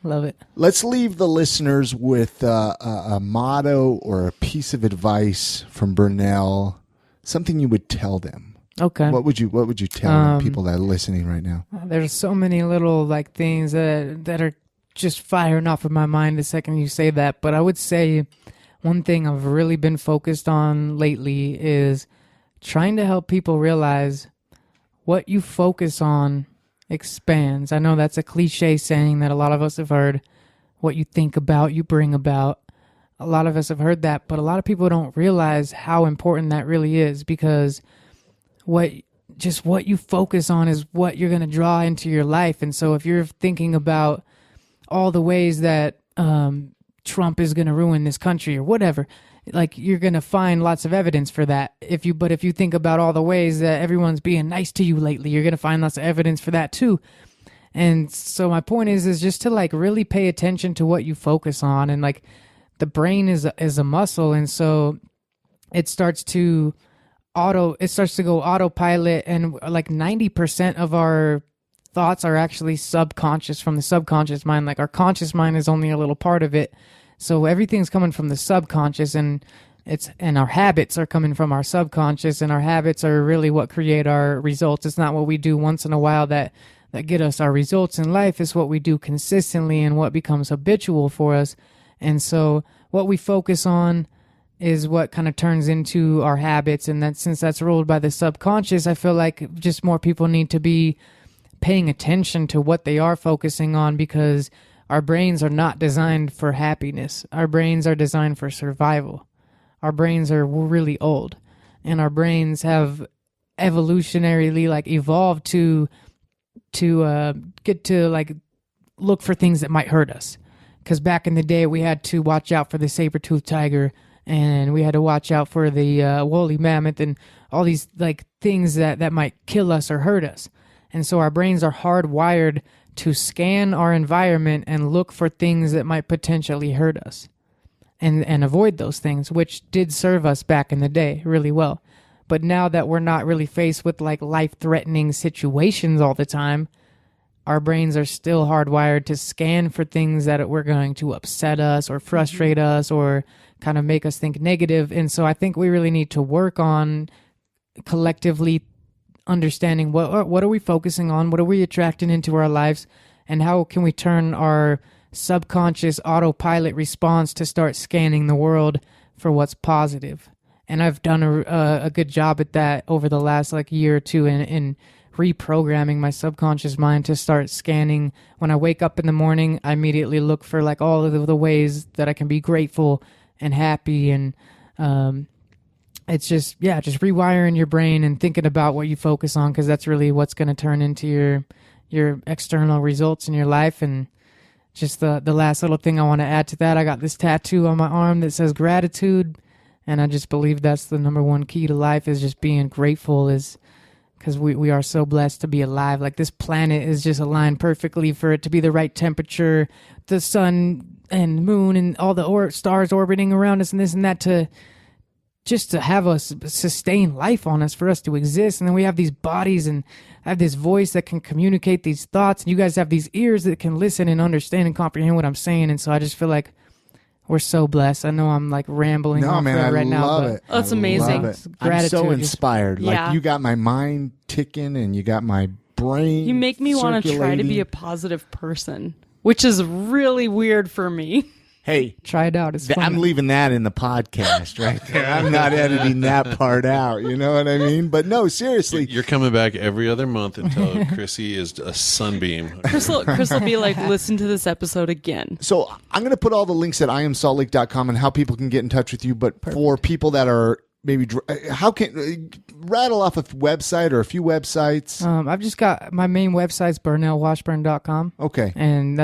S1: Love it.
S3: Let's leave the listeners with a motto or a piece of advice from Burnell. Something you would tell them.
S1: Okay.
S3: What would you tell people that are listening right now?
S1: There's so many little like things that are just firing off of my mind the second you say that. But I would say one thing I've really been focused on lately is trying to help people realize what you focus on expands. I know that's a cliche saying that a lot of us have heard. What you think about, you bring about. A lot of us have heard that, but a lot of people don't realize how important that really is, because what you focus on is what you're going to draw into your life. And so if you're thinking about all the ways that Trump is going to ruin this country or whatever, like, you're going to find lots of evidence for that. If you think about all the ways that everyone's being nice to you lately, you're going to find lots of evidence for that too. And so my point is just to like really pay attention to what you focus on. And like, the brain is a muscle, and so it starts to go autopilot, and like 90% of our thoughts are actually subconscious from the subconscious mind. Like our conscious mind is only a little part of it. So everything's coming from the subconscious, and our habits are coming from our subconscious, and our habits are really what create our results. It's not what we do once in a while that get us our results in life. It's what we do consistently and what becomes habitual for us. And so what we focus on is what kind of turns into our habits. And that, since that's ruled by the subconscious, I feel like just more people need to be paying attention to what they are focusing on, because our brains are not designed for happiness. Our brains are designed for survival. Our brains are really old, and our brains have evolutionarily like evolved to get to like look for things that might hurt us. Because back in the day, we had to watch out for the saber-toothed tiger, and we had to watch out for the woolly mammoth, and all these like things that might kill us or hurt us. And so our brains are hardwired to scan our environment and look for things that might potentially hurt us, and avoid those things, which did serve us back in the day really well. But now that we're not really faced with like life-threatening situations all the time, our brains are still hardwired to scan for things that were going to upset us or frustrate us or kind of make us think negative. And so I think we really need to work on collectively understanding what are we focusing on, what are we attracting into our lives, and how can we turn our subconscious autopilot response to start scanning the world for what's positive. And I've done a good job at that over the last like year or two in reprogramming my subconscious mind to start scanning. When I wake up in the morning, I immediately look for like all of the ways that I can be grateful and happy. And it's just rewiring your brain and thinking about what you focus on, because that's really what's going to turn into your external results in your life. And just the last little thing I want to add to that, I got this tattoo on my arm that says gratitude. And I just believe that's the number one key to life, is just being grateful, is because we are so blessed to be alive. Like this planet is just aligned perfectly for it to be the right temperature, the sun and moon and all the stars orbiting around us and this and that, to have us sustain life on us, for us to exist. And then we have these bodies and have this voice that can communicate these thoughts. And you guys have these ears that can listen and understand and comprehend what I'm saying. And so I just feel like we're so blessed. I know I'm like rambling on right now.
S3: Love it.
S4: That's amazing.
S3: I'm so inspired.
S4: Yeah.
S3: Like you got my mind ticking and you got my brain.
S4: You make me want to try to be a positive person, which is really weird for me.
S3: Hey,
S1: try it out. It's fun.
S3: I'm leaving that in the podcast right there. I'm not editing that part out. You know what I mean? But no, seriously.
S5: You're coming back every other month until Krissie is a sunbeam.
S4: Chris will be like, listen to this episode again.
S3: So I'm going to put all the links at iamsaltlake.com and how people can get in touch with you. But for people that are maybe, how can rattle off a website or a few websites?
S1: I've just got my main website's burnellwashburn.com.
S3: Okay.
S1: And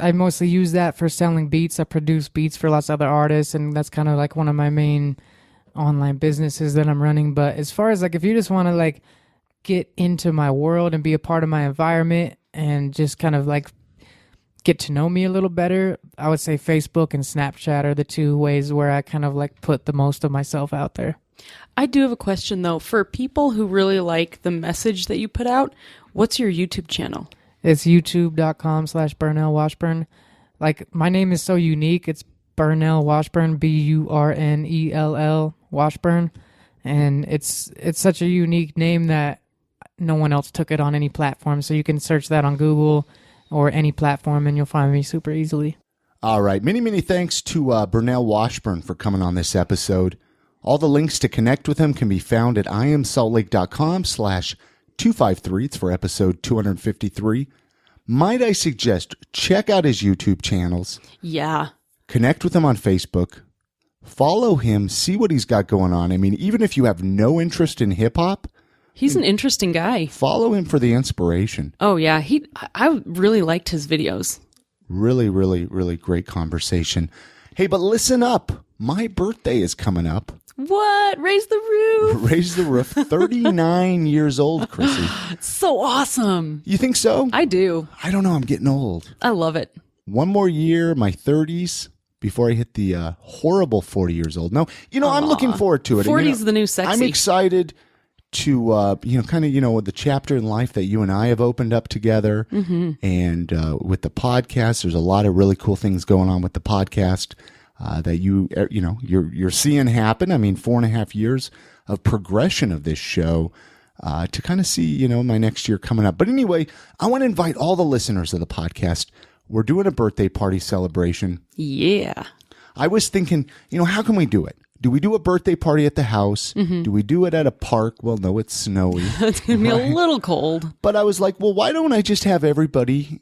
S1: I mostly use that for selling beats. I produce beats for lots of other artists, and that's kind of like one of my main online businesses that I'm running. But as far as like, if you just want to like get into my world and be a part of my environment and just kind of like get to know me a little better, I would say Facebook and Snapchat are the two ways where I kind of like put the most of myself out there.
S4: I do have a question though. For people who really like the message that you put out, what's your YouTube channel?
S1: It's youtube.com/Burnell Washburn. Like, my name is so unique. It's Burnell Washburn, Burnell Washburn. And it's such a unique name that no one else took it on any platform. So you can search that on Google or any platform and you'll find me super easily.
S3: All right. Many, many thanks to Burnell Washburn for coming on this episode. All the links to connect with him can be found at iamsaltlake.com/253. It's for episode 253. Might I suggest check out his YouTube channels.
S4: Yeah.
S3: Connect with him on Facebook. Follow him. See what he's got going on. I mean, even if you have no interest in hip hop,
S4: he's an interesting guy.
S3: Follow him for the inspiration.
S4: Oh yeah, I really liked his videos. Really,
S3: really, really great conversation. Hey, but listen up. My birthday is coming up.
S4: What? Raise the roof.
S3: Raise the roof. 39 years old, Krissie.
S4: So awesome.
S3: You think so?
S4: I do.
S3: I don't know. I'm getting old.
S4: I love it.
S3: One more year, my 30s, before I hit the horrible 40 years old. No, I'm looking forward to it.
S4: 40's the new sexy.
S3: I'm excited to kind of the chapter in life that you and I have opened up together, and with the podcast, there's a lot of really cool things going on with the podcast that you're seeing happen. I mean, 4.5 years of progression of this show to kind of see my next year coming up. But anyway, I want to invite all the listeners of the podcast. We're doing a birthday party celebration.
S4: Yeah.
S3: I was thinking, how can we do it? Do we do a birthday party at the house? Do we do it at a park? Well, no, it's snowy.
S4: It's going to be a little cold.
S3: But I was like, well, why don't I just have everybody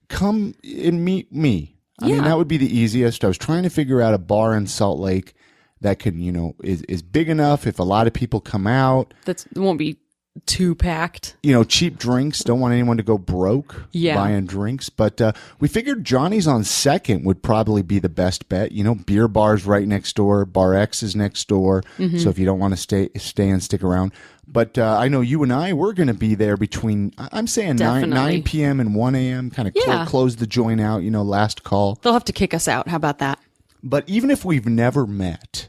S3: come and meet me? I mean, that would be the easiest. I was trying to figure out a bar in Salt Lake that could, is big enough if a lot of people come out.
S4: It won't be too packed.
S3: Cheap drinks. Don't want anyone to go broke buying drinks. But we figured Johnny's on Second would probably be the best bet. Beer bar's right next door. Bar X is next door. So if you don't want to stay and stick around. But I know you and I, we're going to be there between, I'm saying 9 p.m. and 1 a.m. Kind of close the joint out, last call.
S4: They'll have to kick us out. How about that?
S3: But even if we've never met,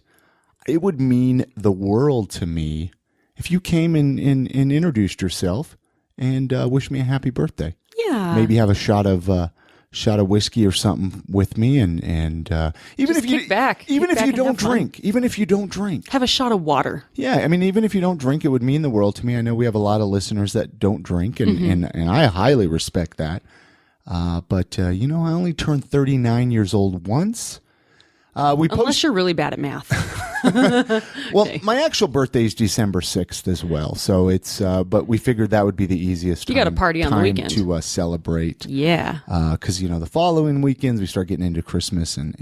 S3: it would mean the world to me if you came and introduced yourself and wished me a happy birthday.
S4: Yeah.
S3: Maybe have a shot of whiskey or something with me, and even
S4: Just
S3: if you
S4: kick back.
S3: even
S4: Kick
S3: if you
S4: back
S3: don't drink,
S4: have a shot of water.
S3: Yeah, I mean, even if you don't drink, it would mean the world to me. I know we have a lot of listeners that don't drink, and I highly respect that. But I only turned 39 years old once.
S4: Unless you're really bad at math.
S3: Well, my actual birthday is December 6th as well. So it's, but we figured that would be the easiest
S4: You got a party on the weekend
S3: to celebrate.
S4: Yeah.
S3: Cause the following weekends we start getting into Christmas and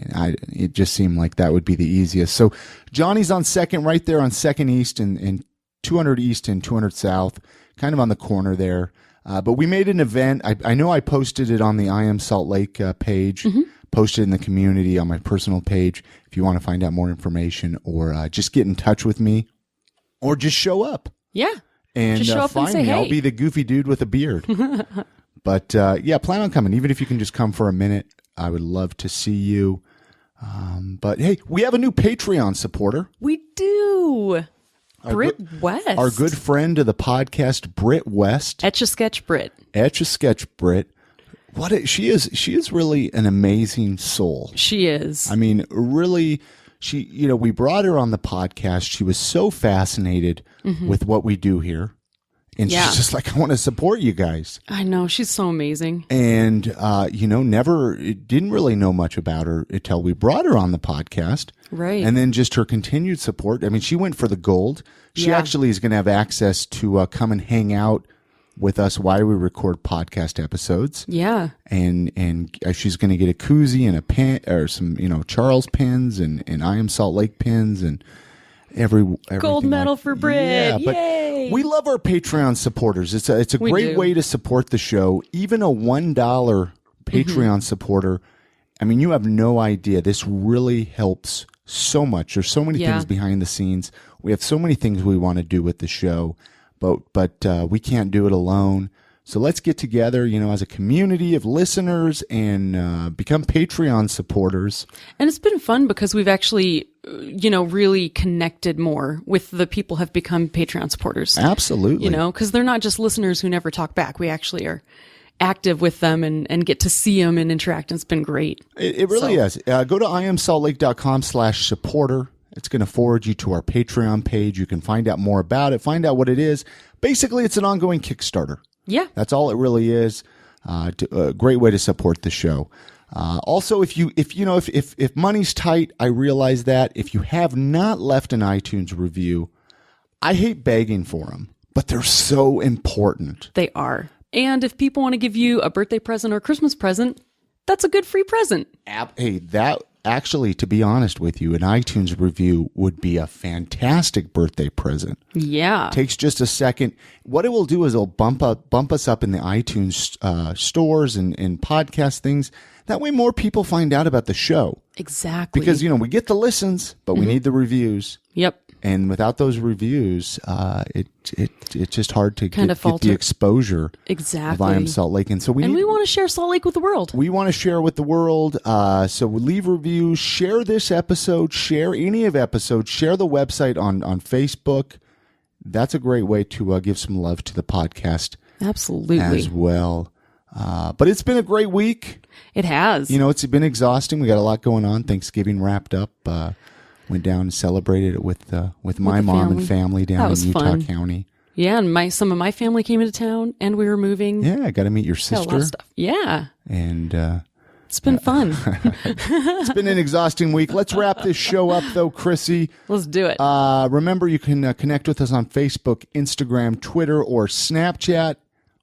S3: it just seemed like that would be the easiest. So Johnny's on Second, right there on Second East and 200 East and 200 South, kind of on the corner there. But we made an event. I know I posted it on the I Am Salt Lake page. Posted in the community on my personal page if you want to find out more information or just get in touch with me or just show up.
S4: Yeah.
S3: And
S4: just show up
S3: find
S4: and say,
S3: me.
S4: hey.
S3: I'll be the goofy dude with a beard. But plan on coming. Even if you can just come for a minute, I would love to see you. But hey, we have a new Patreon supporter.
S4: We do. Britt West.
S3: Our good friend of the podcast, Britt West.
S4: Etch-a-Sketch Britt.
S3: Etch-a-Sketch Britt. She is really an amazing soul.
S4: She is.
S3: I mean, really, we brought her on the podcast. She was so fascinated with what we do here. And she's just like, I want to support you guys.
S4: I know. She's so amazing.
S3: And, didn't really know much about her until we brought her on the podcast.
S4: Right.
S3: And then just her continued support. I mean, she went for the gold. She actually is going to have access to come and hang out with us while we record podcast episodes.
S4: Yeah.
S3: And she's going to get a koozie and a pen or some, Charles pins and I Am Salt Lake pins and everything
S4: gold medal for Britt.
S3: Yeah,
S4: yay.
S3: But we love our Patreon supporters. It's a great way to support the show. Even a $1 Patreon supporter. I mean, you have no idea. This really helps so much. There's so many things behind the scenes. We have so many things we want to do with the show. But we can't do it alone. So let's get together, as a community of listeners and become Patreon supporters.
S4: And it's been fun because we've actually, really connected more with the people who have become Patreon supporters.
S3: Absolutely.
S4: Because they're not just listeners who never talk back. We actually are active with them and get to see them and interact. And it's been great.
S3: It really is. Go to iamsaltlake.com/supporter. It's going to forward you to our Patreon page. You can find out more about it, find out what it is. Basically, it's an ongoing Kickstarter.
S4: Yeah.
S3: That's all it really is. A great way to support the show. Also, if money's tight, I realize that. If you have not left an iTunes review, I hate begging for them, but they're so important.
S4: They are. And if people want to give you a birthday present or Christmas present, that's a good free present.
S3: Hey, actually, to be honest with you, an iTunes review would be a fantastic birthday present.
S4: Yeah.
S3: Takes just a second. What it will do is it'll bump us up in the iTunes stores and podcast things. That way more people find out about the show.
S4: Exactly.
S3: Because, we get the listens, but we need the reviews.
S4: Yep.
S3: And without those reviews, it's just hard to get the exposure
S4: exactly.
S3: of I Am Salt Lake. And so we
S4: want to share Salt Lake with the world.
S3: We want to share with the world. So leave reviews, share this episode, share any of episodes, share the website on Facebook. that's a great way to give some love to the podcast.
S4: Absolutely.
S3: As well. But it's been a great week.
S4: It has.
S3: It's been exhausting. We got a lot going on. Thanksgiving wrapped up. Went down and celebrated it with my mom and family down in Utah County.
S4: Yeah, and some of my family came into town, and we were moving.
S3: Yeah, I got to meet your sister.
S4: A lot of stuff. Yeah.
S3: And
S4: it's been fun.
S3: It's been an exhausting week. Let's wrap this show up, though, Krissie.
S4: Let's do it.
S3: Remember, you can connect with us on Facebook, Instagram, Twitter, or Snapchat.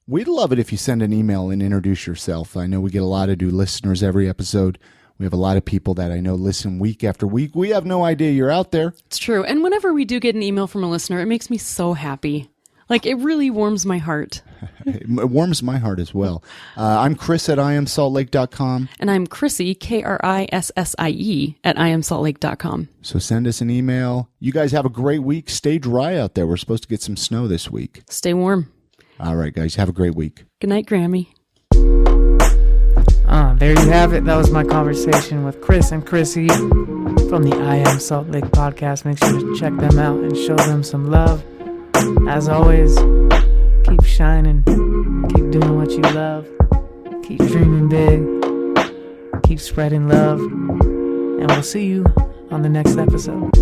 S3: We'd love it if you send an email and introduce yourself. I know we get a lot of new listeners every episode. We have a lot of people that I know listen week after week. We have no idea you're out there.
S4: It's true. And whenever we do get an email from a listener, it makes me so happy. Like, it really warms my heart.
S3: It warms my heart as well. I'm Chris at IamSaltLake.com.
S4: And I'm Krissie, Krissie, at IamSaltLake.com.
S3: So send us an email. You guys have a great week. Stay dry out there. We're supposed to get some snow this week.
S4: Stay warm.
S3: All right, guys. Have a great week.
S4: Good night, Grammy.
S1: There you have it. That was my conversation with Chris and Krissie from the I Am Salt Lake podcast. Make sure to check them out and show them some love. As always, keep shining, keep doing what you love, keep dreaming big, keep spreading love, and we'll see you on the next episode.